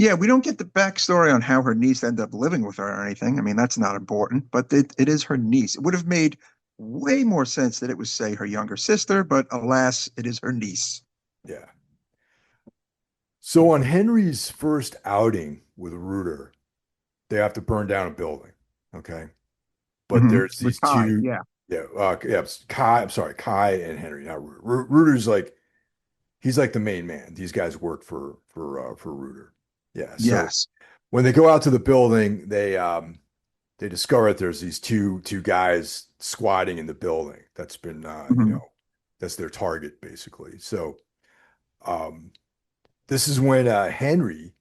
Yeah, we don't get the backstory on how her niece ended up living with her or anything. I mean, that's not important, but it is her niece. It would have made way more sense that it was, say, her younger sister, but alas, it is her niece. Yeah. So on Henry's first outing with Reuter, they have to burn down a building. Okay. But Hmm. there's With these Kai, two, yeah. yeah, Kai, I'm sorry, Kai and Henry, not Reuter. Reuter's like, he's like the main man. These guys work for Reuter. Yeah. So Yes. when they go out to the building, they discover that there's these two guys squatting in the building. That's been Hmm. that's their target basically. So um this is when Henry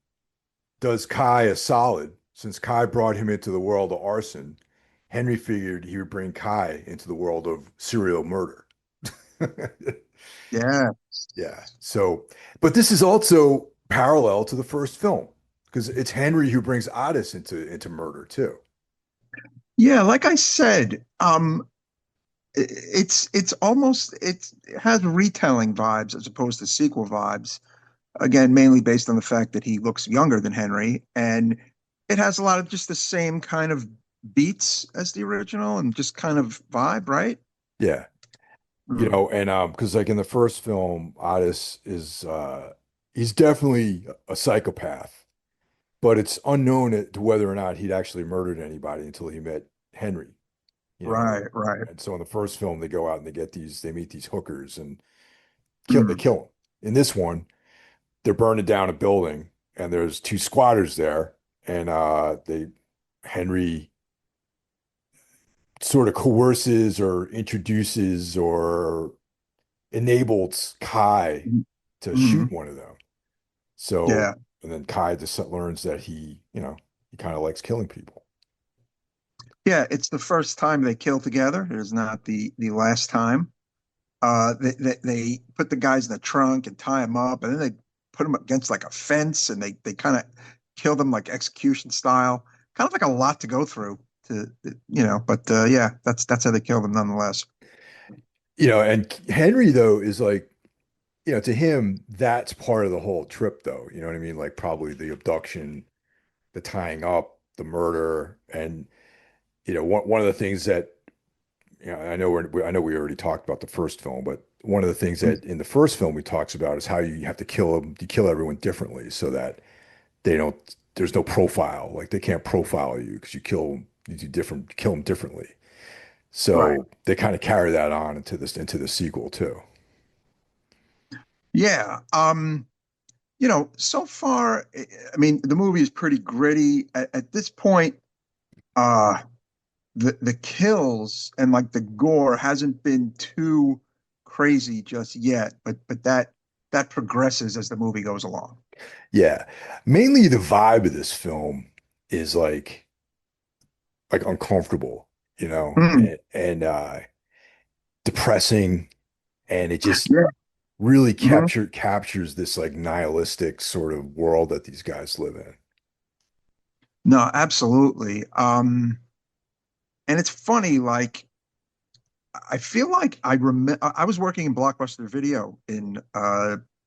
does Kai a solid. Since Kai brought him into the world of arson, Henry figured he would bring Kai into the world of serial murder. Yeah. Yeah. So, but this is also parallel to the first film because it's Henry who brings Ottis into murder too. Yeah, like I said, it's almost it has retelling vibes as opposed to sequel vibes. Again, mainly based on the fact that he looks younger than Henry, and it has a lot of just the same kind of beats as the original and just kind of vibe, right? Yeah. Mm, And because like in the first film, Ottis is he's definitely a psychopath, but it's unknown to whether or not he'd actually murdered anybody until he met Henry, right, right. and so in the first film they go out and they meet these hookers and they Mm, kill them. In this one, they're burning down a building and there's two squatters there, and they Henry sort of coerces or introduces or enables Kai to shoot mm, one of them. So, yeah. and then Kai just learns that he kind of likes killing people. Yeah, it's the first time they kill together. It is not the last time. They put the guys in the trunk and tie them up, and then they put them against like a fence, and they kind of kill them like execution style. Kind of like a lot to go through But yeah, that's how they kill them nonetheless. And Henry though is like, to him, that's part of the whole trip though. You know what I mean? Like probably the abduction, the tying up, the murder, and one of the things that I know we already talked about the first film, but one of the things that in the first film we talks about is how you have to you kill everyone differently so that they don't, there's no profile, like they can't profile you because you kill them differently. Right. So they kind of carry that on into the sequel too. Yeah. So far, I mean, the movie is pretty gritty. At this point, uh, the kills and like the gore hasn't been too crazy just yet, but that progresses as the movie goes along. Yeah. Mainly the vibe of this film is like uncomfortable, Mm, and depressing, and it just yeah. really Mhm. captures this like nihilistic sort of world that these guys live in. No, absolutely. And it's funny, like I feel like I remember I was working in Blockbuster Video in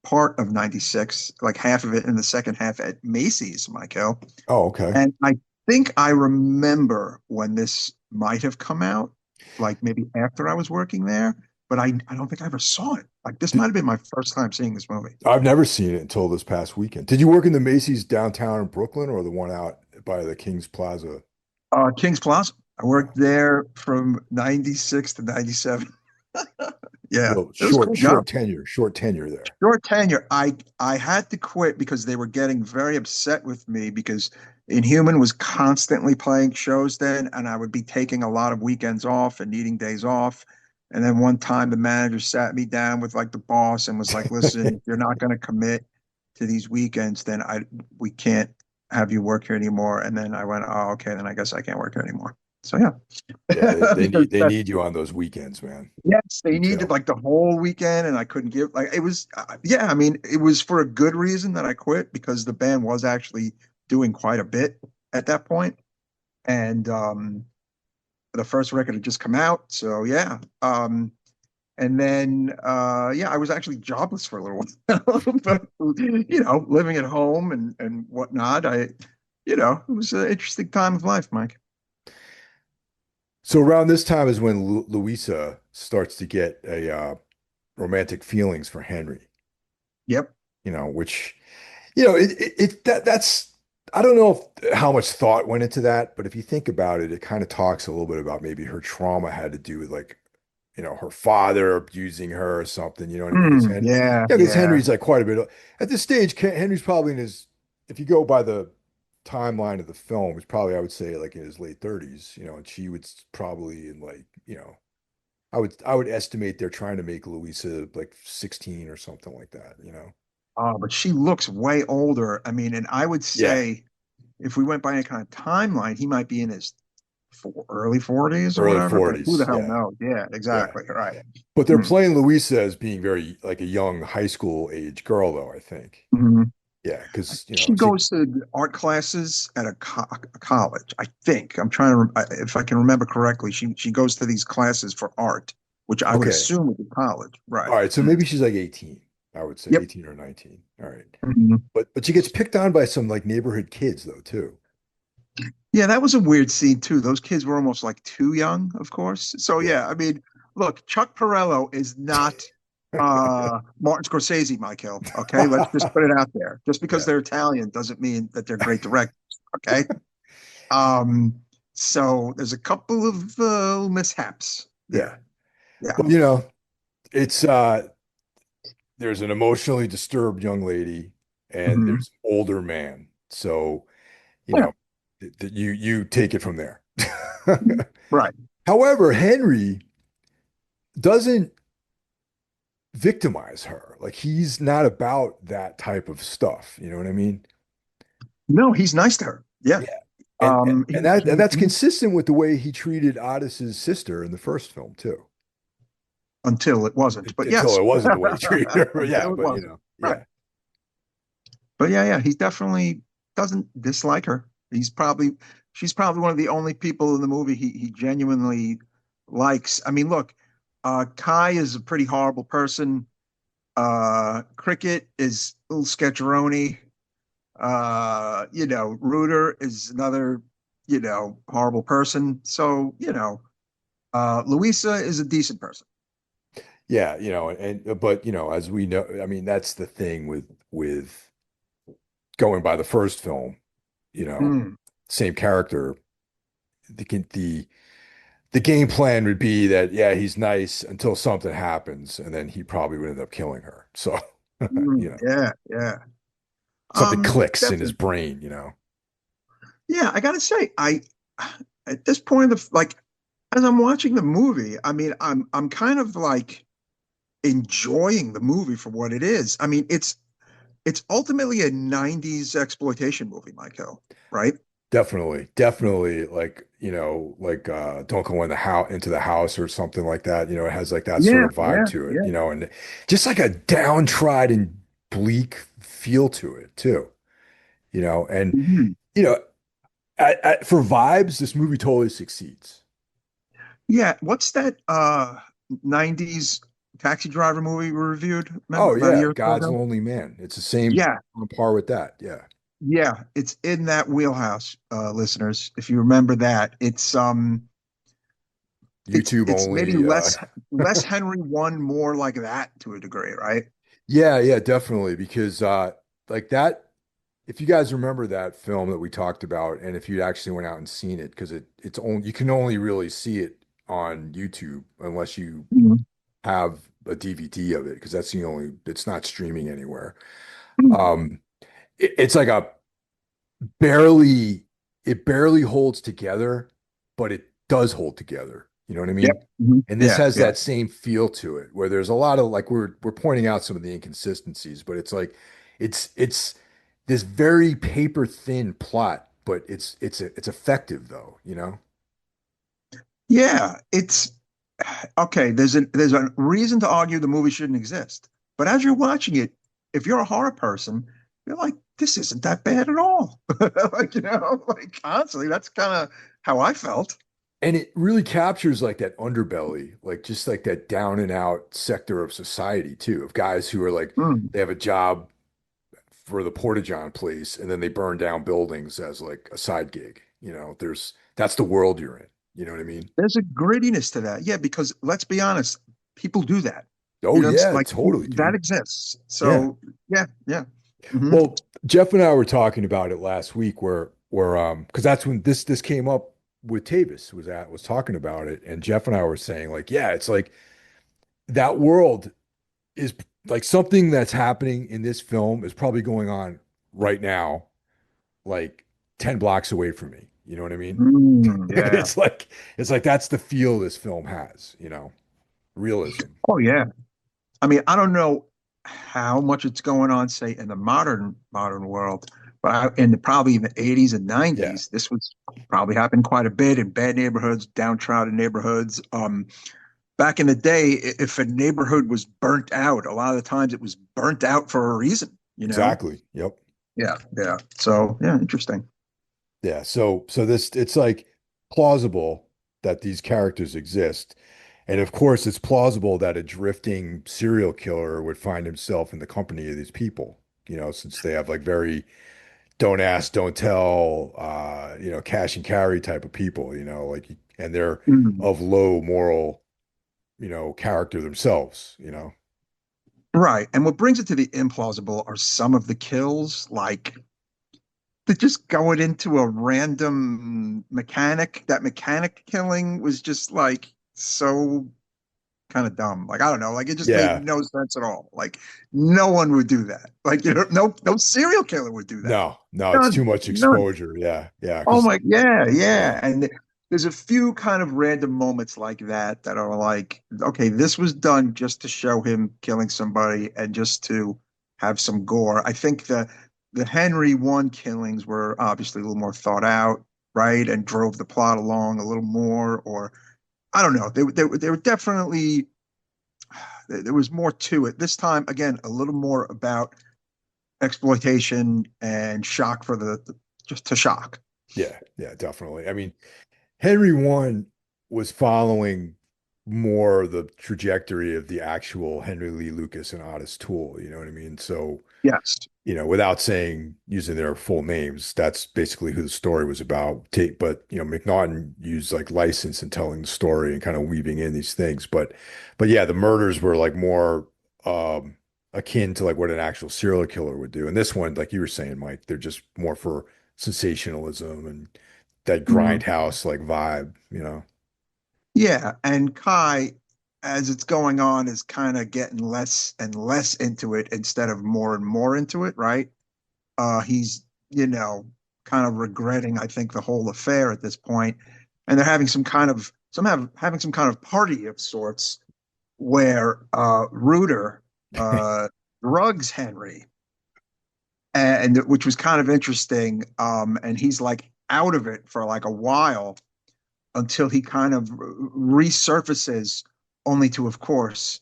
part of '96, like half of it in the second half at Macy's, Michael. Oh, okay. And I think I remember when this might have come out, like maybe after I was working there, but I don't think I ever saw it. Like this might Did, have been my first time seeing this movie. I've never seen it until this past weekend. Did you work in the Macy's downtown in Brooklyn or the one out by the King's Plaza? Kings Plaza. I Oh, worked there from '96 to '97. Yeah, real it was a cool job. short tenure there. Short tenure. I had to quit because they were getting very upset with me because Inhuman was constantly playing shows then, and I would be taking a lot of weekends off and needing days off. And then one time the manager sat me down with like the boss and was like, "Listen, if you're not going to commit to these weekends, then I we can't have you work here anymore." And then I went, "Oh, okay, then I guess I can't work here anymore." So yeah, Yeah, because they that need you on those weekends, man. yes, they You needed tell. like the whole weekend, and I couldn't give like it was. Yeah, I mean, it was for a good reason that I quit because the band was actually doing quite a bit at that point, and the first record had just come out, so yeah. And then yeah, I was actually jobless for a little while, but living at home and whatnot. It was an interesting time of life, Mike. So around this time is when Louisa starts to get a romantic feelings for Henry, Yep. which that's I don't know how much thought went into that, but if you think about it, it kind of talks a little bit about maybe her trauma had to do with like, her father abusing her or something, you know what I mean? Mm, yeah, Because yeah. Henry's like quite a bit at this stage, Henry's probably in his, if you go by the timeline of the film, he's probably, I would say, like in his late 30s, and she would probably in like, I would estimate they're trying to make Louisa like 16 or something like that. Oh, but she looks way older. I mean, and I would Yeah, say if we went by any kind of timeline, he might be in his early 40s or early whatever, but who 40s. the hell Yeah, knows? Yeah, yeah. exactly. Right. But they're Hmm. playing Louisa as being very like a young high school age girl, though, I think. Hmm. Yeah, because She goes to art classes at a college, I think. I'm trying to, if I can remember correctly, she goes to these classes for art, which I would okay. assume is a college. All Right. right, so Mm. maybe she's like 18, I would say Yep. 18 or 19. All right. Mhm. But she gets picked on by some like neighborhood kids though, too. Yeah, that was a weird scene too. Those kids were almost like too young, of course. So Yeah. yeah, I mean, look, Chuck Parello is not Martin Scorsese, Michael. Okay, let's just put it out there. Just because Yeah. they're Italian doesn't mean that they're great directors. Okay. Um, so there's a couple of mishaps Yeah. there. Yeah. Well, it's there's an emotionally disturbed young lady and Mhm. there's an older man. So, you Yeah. know, you take it from there. Right. However, Henry doesn't victimize her. Like he's not about that type of stuff. You know what I mean? No, he's nice to her. Yeah. Yeah. And that's He consistent with the way he treated Ottis's sister in the first film too. until it wasn't, but Until yes, it wasn't the way he treated her. But yeah, until it but wasn't. Right. yeah. But yeah, yeah, he definitely doesn't dislike her. She's probably one of the only people in the movie he genuinely likes. I mean, look, Kai is a pretty horrible person. Cricket is a little sketcheroni. Rooter is another, horrible person. So, Louisa is a decent person. Yeah, and but as we know, I mean, that's the thing with going by the first film, you know, Mm. same character. The the game plan would be that yeah, he's nice until something happens, and then he probably would end up killing her. So, Mm. you know, Yeah, yeah. something clicks in his Definitely. brain. Yeah, I gotta say, I at this point of like as I'm watching the movie, I mean, I'm kind of like enjoying the movie for what it is. I mean, it's ultimately a 90s exploitation movie, Michael, right? Definitely, definitely like don't go in the house into the house or something like that. It has like that sort Yeah, of vibe yeah, to it, yeah. and just like a downtrodden, bleak feel to it too, and Mhm. you know, for vibes, this movie totally succeeds. Yeah, what's that 90s taxi driver movie we reviewed, remember Oh about a yeah, year or so God's ago? Lonely Man. It's the same Yeah, on par with that. Yeah. yeah, it's in that wheelhouse, listeners. If you remember that, YouTube it's maybe only. less Henry one, more like that to a degree, right? Yeah, yeah, definitely. Because like that, if you guys remember that film that we talked about, and if you actually went out and seen it, because it's only you can only really see it on YouTube unless you Mhm. have a DVD of it, because that's the only it's not streaming anywhere. Mhm. Um, it's like a barely it barely holds together, but it does hold together. You know what I Yep. mean? Mhm. And this Yeah, has yeah. that same feel to it, where there's a lot of like we're pointing out some of the inconsistencies, but it's like it's this very paper thin plot, but it's effective though. Yeah, it's okay. There's a reason to argue the movie shouldn't exist. But as you're watching it, if you're a horror person, you're like, this isn't that bad at all. Like, like honestly, that's kind of how I felt. And it really captures like that underbelly, like just like that down and out sector of society too, of guys who are like Mm. they have a job for the Porta-John place, and then they burn down buildings as like a side gig. That's the world you're in. You know what I mean? There's a grittiness to that. Yeah, because let's be honest, people do that. Oh It's yeah, like totally, that dude. exists. Yeah. So yeah, yeah. Hmm. Well, Jeff and I were talking about it last week where because that's when this came up with Tavis was talking about it, and Jeff and I were saying like, yeah, it's like that world is like something that's happening in this film is probably going on right now, like 10 blocks away from me. You know what I mean? Yeah. It's like that's the feel this film has, realism. Oh yeah. I mean, I don't know. how much it's going on, say, in the modern world, but in the probably in the 80s and Yeah, 90s, this was probably happened quite a bit in bad neighborhoods, downtrodden neighborhoods. Back in the day, if a neighborhood was burnt out, a lot of the times it was burnt out for a reason, you know? exactly. Yep. Yeah, yeah. So, yeah, interesting. Yeah. So this it's like plausible that these characters exist. And of course, it's plausible that a drifting serial killer would find himself in the company of these people, since they have like very don't ask, don't tell, cash and carry type of people, and they're Mhm. of low moral, character themselves. Right. And what brings it to the implausible are some of the kills, like they're just going into a random mechanic. That mechanic killing was just like so kind of dumb. Like, I don't know, like it just made Yeah. no sense at all. Like, no one would do that. Like, no serial killer would do that. No, no, it's too None, much none. exposure. Yeah, yeah, Oh because my, yeah, yeah, yeah. And there's a few kind of random moments like that that are like, okay, this was done just to show him killing somebody and just to have some gore. I think the Henry one killings were obviously a little more thought out, right? And drove the plot along a little more, or I don't know. They were definitely there was more to it. This time, again, a little more about exploitation and shock for the just to shock. yeah, yeah, definitely. I mean, Henry one was following more the trajectory of the actual Henry Lee Lucas and Ottis Toole, you know what I mean? So, Yes. without saying using their full names, that's basically who the story was about. But McNaughton used like license in telling the story and kind of weaving in these things. But yeah, the murders were like more um akin to like what an actual serial killer would do. And this one, like you were saying, Mike, they're just more for sensationalism and that Mhm. grindhouse like vibe. Yeah, and Kai, as it's going on, is kind of getting less and less into it instead of more and more into it, right? He's, kind of regretting, I think, the whole affair at this point, and they're having having some kind of party of sorts where Reuter drugs Henry, and which was kind of interesting. And he's like out of it for like a while until he kind of resurfaces, only to, of course,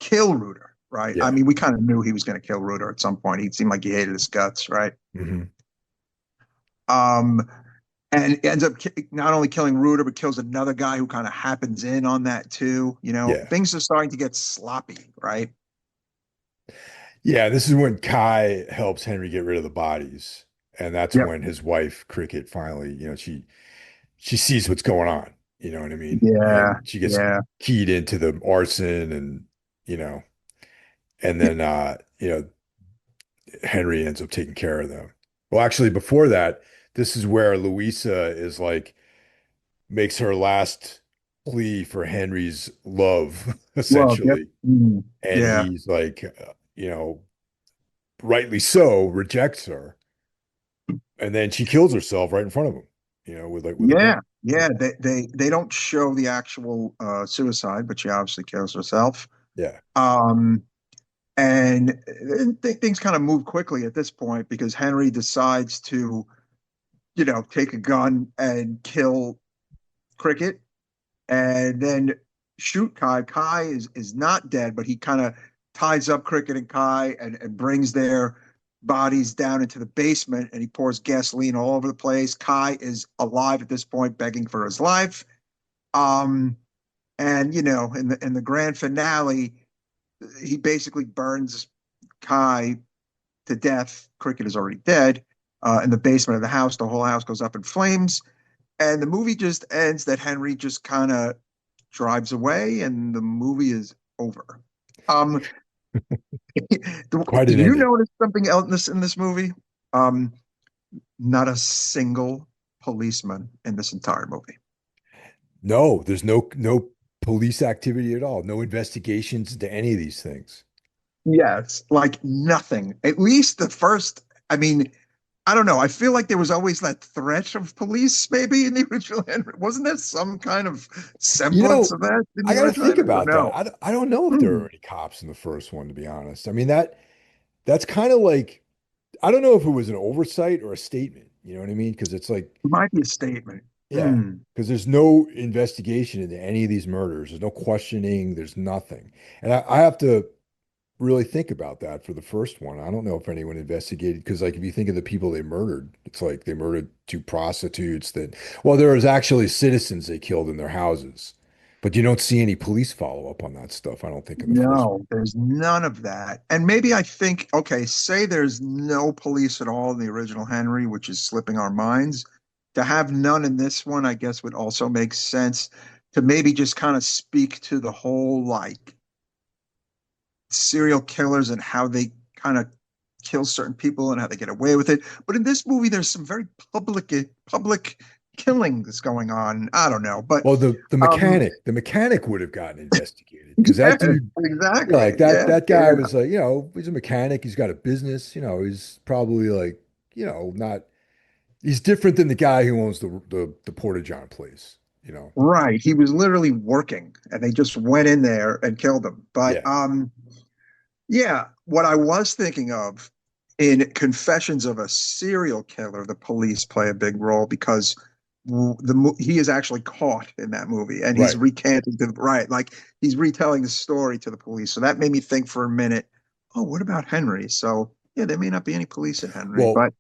kill Reuter, right? I Yeah. mean, we kind of knew he was going to kill Reuter at some point. He seemed like he hated his guts, right? Hmm. Um, and ends up not only killing Reuter, but kills another guy who kind of happens in on that too. Yeah. Things are starting to get sloppy, right? Yeah, this is when Kai helps Henry get rid of the bodies. And that's Yep. when his wife, Cricket, finally, she sees what's going on, you know what I mean? Yeah, And she gets yeah, keyed into the arson and, you know, and then Henry ends up taking care of them. Well, actually, before that, this is where Louisa is like makes her last plea for Henry's love, love, yep. essentially. Mhm. And Yeah, he's like, rightly so, rejects her. And then she kills herself right in front of him, with a yeah, gun. yeah. They don't show the actual suicide, but she obviously kills herself. Yeah. Um, and things kind of move quickly at this point because Henry decides to, take a gun and kill Cricket and then shoot Kai. Kai is not dead, but he kind of ties up Cricket and Kai and brings their bodies down into the basement and he pours gasoline all over the place. Kai is alive at this point, begging for his life. Um, and in the grand finale, he basically burns Kai to death. Cricket is already dead. In the basement of the house, the whole house goes up in flames, and the movie just ends that Henry just kind of drives away, and the movie is over. Um, Quite did an you ending. notice something else in this movie? Um, Not a single policeman in this entire movie. No, there's no police activity at all. No investigations into any of these things. Yes, like nothing. At least the first. I mean, I don't know. I feel like there was always that threat of police, maybe in the original Henry. Wasn't there some kind of You semblance know, of that in I the got to original think Henry? Or about that. no? I don't know if there Hmm. were any cops in the first one, to be honest. I mean, that's kind of like, I don't know if it was an oversight or a statement. You know what I mean? Because it's like, It might be a statement. yeah, Hmm. because there's no investigation into any of these murders. There's no questioning. There's nothing. And I have to really think about that for the first one. I don't know if anyone investigated because, like, if you think of the people they murdered, it's like they murdered two prostitutes that, well, there was actually citizens they killed in their houses, but you don't see any police follow up on that stuff. I don't think in the first one. No, there's none of that. And maybe I think, okay, say there's no police at all in the original Henry, which is slipping our minds. To have none in this one, I guess would also make sense to maybe just kind of speak to the whole like serial killers and how they kind of kill certain people and how they get away with it. But in this movie, there's some very public killings going on. I don't know, but Well, the um, mechanic would have gotten investigated because yeah, that dude, yeah, like exactly. that guy Yeah. was like, he's a mechanic. He's got a business. He's probably like, not. He's different than the guy who owns the Porta John place. You know. Right. He was literally working and they just went in there and killed him. But Yeah. yeah, what I was thinking of in Confessions of a Serial Killer, the police play a big role because he is actually caught in that movie and he's Right. recanting to right, like he's retelling the story to the police. So that made me think for a minute, oh, what about Henry? So yeah, there may not be any police in Henry, Well, but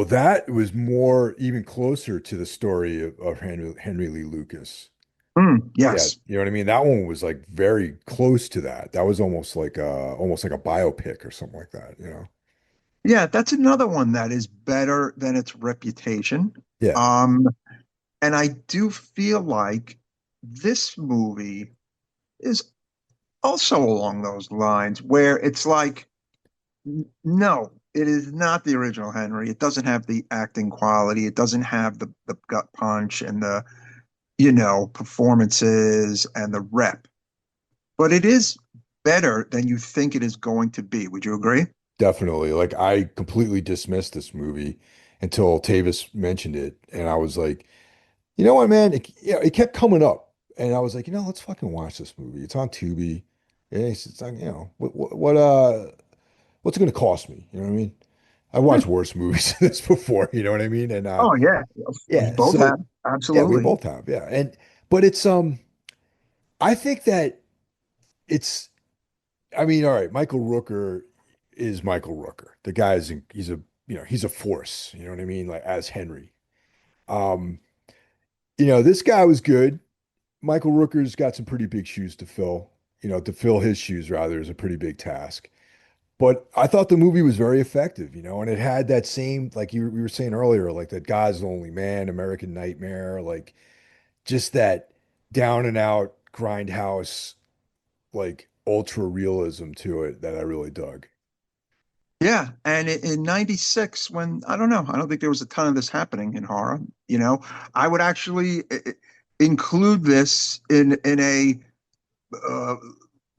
that was more even closer to the story of Henry Lee Lucas. Yeah, yes. you know what I mean? That one was like very close to that. That was almost like a biopic or something like that, you know? Yeah, that's another one that is better than its reputation. Yeah. Um, and I do feel like this movie is also along those lines where it's like, no, it is not the original Henry. It doesn't have the acting quality. It doesn't have the gut punch and the, performances and the rep. But it is better than you think it is going to be. Would you agree? Definitely. Like I completely dismissed this movie until Tavis mentioned it, and I was like, you know what, man? It kept coming up, and I was like, let's fucking watch this movie. It's on Tubi. Yeah, it's like, what's it going to cost me? You know what I mean? I watched worse movies than this before. You know what I mean? And Oh yeah, we yeah, both so have. yeah, we Absolutely. both have, yeah, and but it's I think that it's I mean, all right, Michael Rooker is Michael Rooker. The guy is he's a force, you know what I mean? Like as Henry. Um, this guy was good. Michael Rooker's got some pretty big shoes to fill. To fill his shoes rather is a pretty big task. But I thought the movie was very effective, and it had that same, like we were saying earlier, like that God's Lonely Man, American Nightmare, like just that down and out grindhouse, like ultra realism to it that I really dug. Yeah, and in '96, when I don't know, I don't think there was a ton of this happening in horror. You know, I would actually include this in a uh,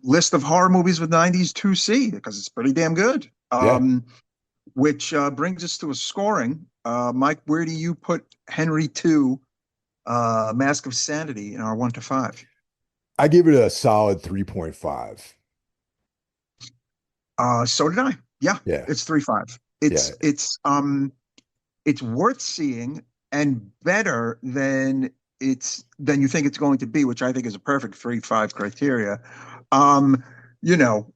list of horror movies with '90s to see because it's pretty damn good. Yeah. Which brings us to a scoring. Mike, where do you put Henry II, Mask of Sanity in our 1 to 5? I give it a solid 3.5. So did I. Yeah, Yeah. it's 3.5. Yeah. It's worth seeing and better than you think it's going to be, which I think is a perfect 3.5 criteria. Um, you know,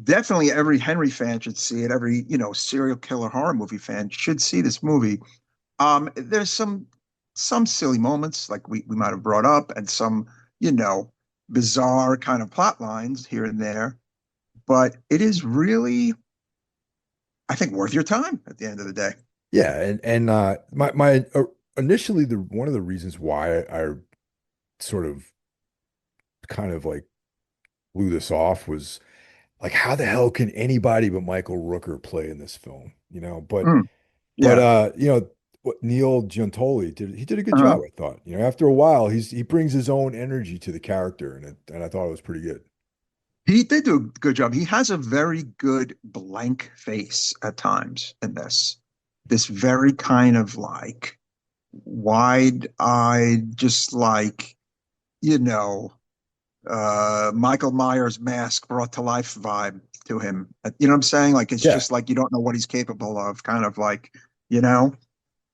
definitely every Henry fan should see it. Every, serial killer horror movie fan should see this movie. There's some silly moments like we might have brought up and some, you know, bizarre kind of plot lines here and there, but it is really, I think, worth your time at the end of the day. Yeah. And my initially the one of the reasons why I sort of kind of like blew this off was like how the hell can anybody but Michael Rooker play in this film? But Mm, but yeah. what Neil Giuntoli did, he did a good Uh-huh. job, I thought. After a while he brings his own energy to the character and I thought it was pretty good. He did do a good job. He has a very good blank face at times in this. this very kind of like wide-eyed, just like, you know, Michael Myers mask brought to life vibe to him. You know what I'm saying? Like it's Yeah. just like you don't know what he's capable of, kind of like, you know.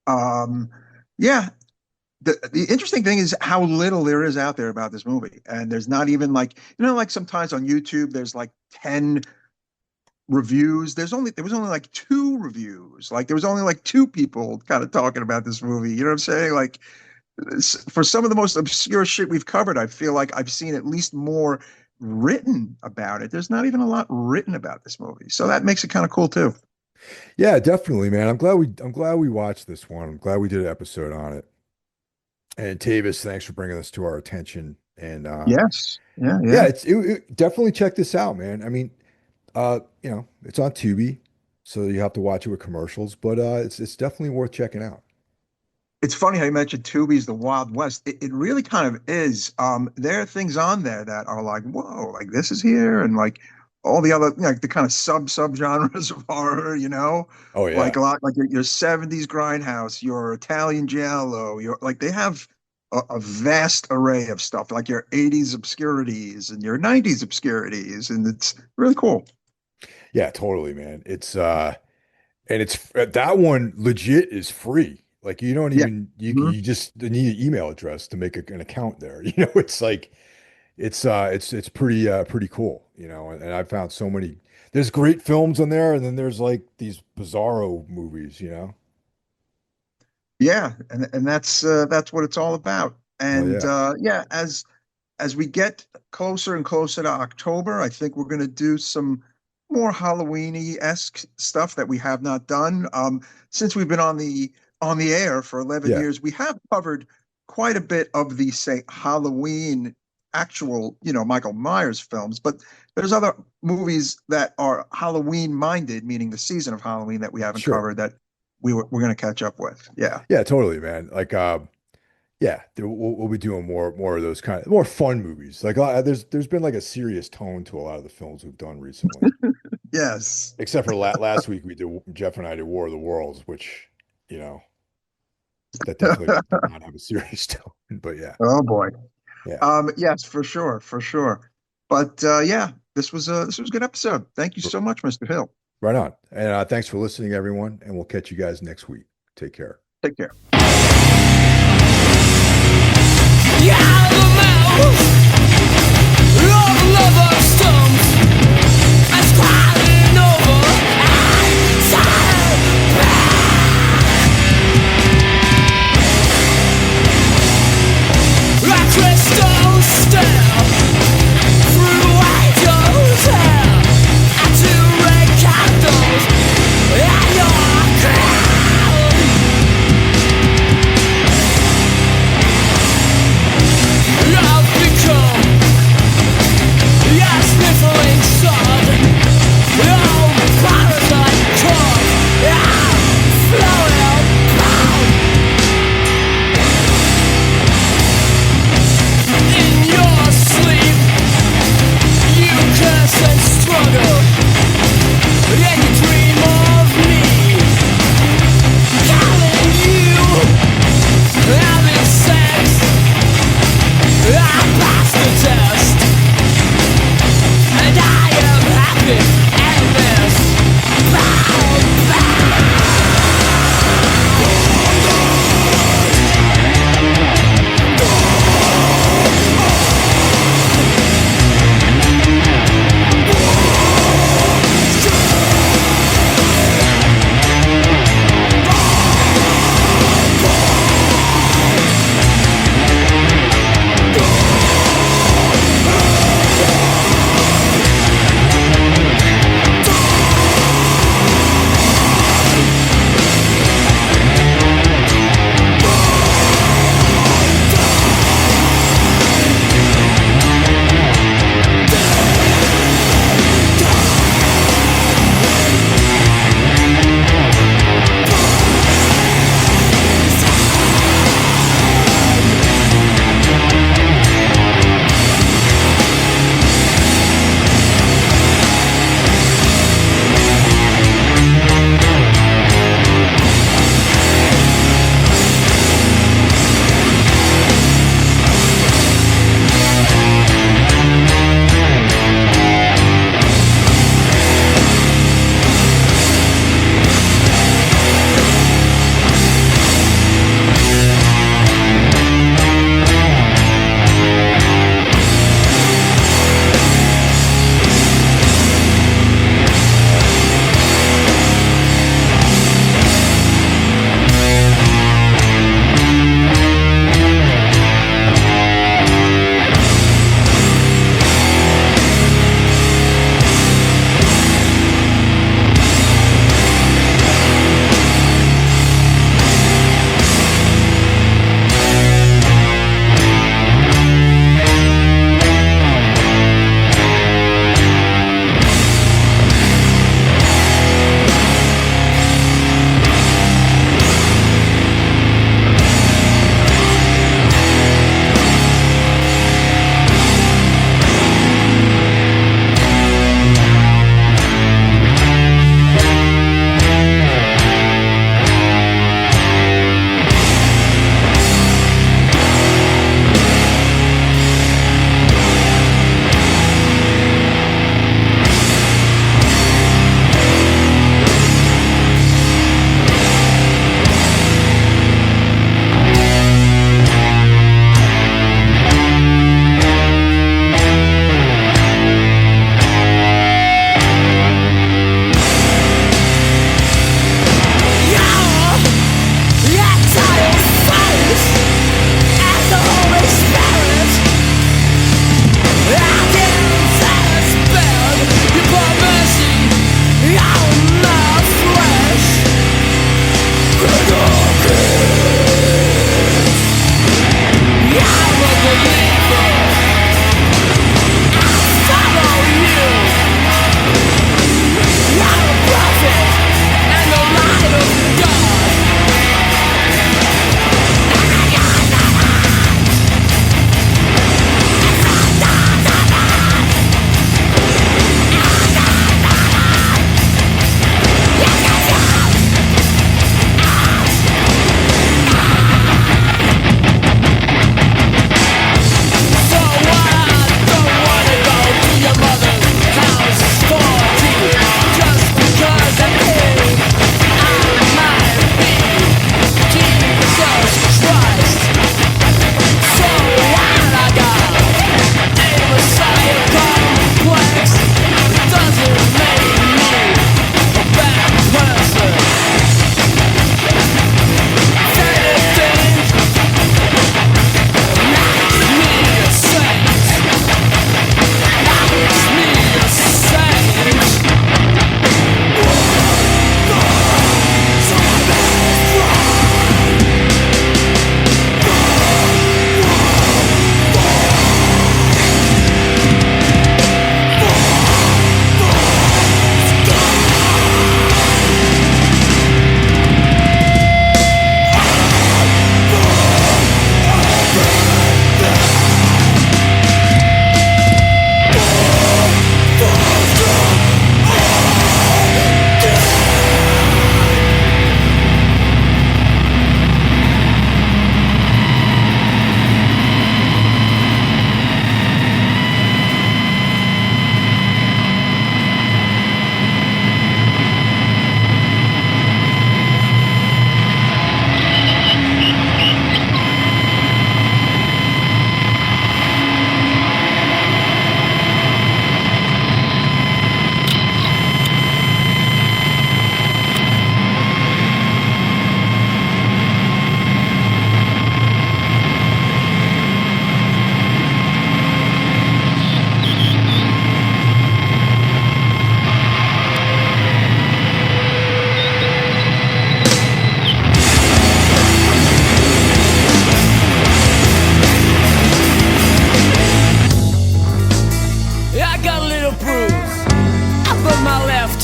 Um, yeah. The interesting thing is how little there is out there about this movie. And there's not even like, like sometimes on YouTube there's like 10 reviews. There was only like two reviews. Like there was only like two people kind of talking about this movie. You know what I'm saying? Like for some of the most obscure shit we've covered, I feel like I've seen at least more written about it. There's not even a lot written about this movie. So that makes it kind of cool too. Yeah, definitely, man. I'm glad we watched this one. I'm glad we did an episode on it. And Tavis, thanks for bringing this to our attention. And Yes. Yeah, yeah, yeah. definitely check this out, man. I mean, it's on Tubi, so you have to watch it with commercials, but it's definitely worth checking out. It's funny how you mentioned Tubi's the Wild West. It really kind of is. There are things on there that are like, whoa, like this is here, and like all the other, like the kind of sub genres of horror, Oh like yeah, a lot, like your 70s grindhouse, your Italian giallo, your like they have a vast array of stuff, like your 80s obscurities and your 90s obscurities, and it's really cool. yeah, totally, man. It's that one legit is free. Like you don't Yeah. even Mhm. you just need an email address to make an account there. It's like it's pretty cool, and I've found so many there's great films on there, and then there's like these bizarro movies. Yeah, and that's what it's all about. Oh And yeah. yeah, as we get closer and closer to October, I think we're going to do some more Halloweeny-esque stuff that we have not done. Since we've been on the air for 11 Yeah, years, we have covered quite a bit of the, say, Halloween actual, Michael Myers films, but there's other movies that are Halloween minded, meaning the season of Halloween that we haven't sure. covered that we're going to catch up with. Yeah. Yeah, totally, man. Like yeah, we'll be doing more of those kind of more fun movies. Like there's been like a serious tone to a lot of the films we've done recently. Yes. Except for last week we did Jeff and I did War of the Worlds, which, you know, that definitely did not have a serious tone. But yeah, Oh boy. yeah. Yes, for sure, for sure. But yeah, this was a good episode. Thank you R- so much, Mr. Hill. Right on. And thanks for listening, everyone. And we'll catch you guys next week. Take care. Take care. Yeah, the mouse, love, lover, stumps, and crying over outside. Like crystal stare through angels' hair, and two red candles in your crown.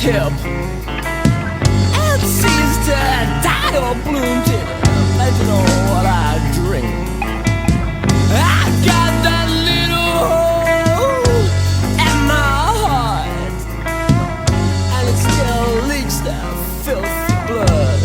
tip. It seems to die or bloom till legend on what I drink. I got that little hole in my heart, and it still leaks that filthy blood.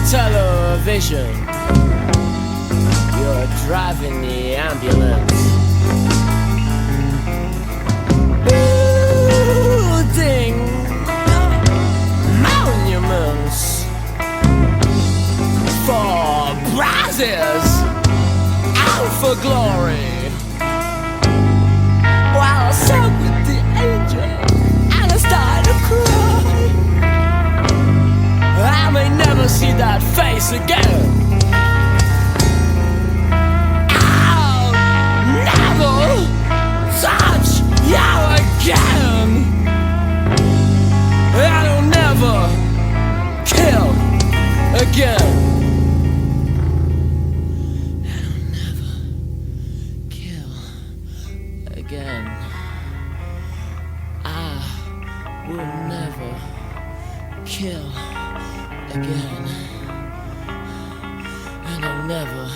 Television, you're driving the ambulance. Building monuments for prizes and for glory. While I sat with the angel and I started to cry. I may never see that face again. I'll never touch you again. I'll never kill again. I'll never kill again. I will never kill again, and I'll never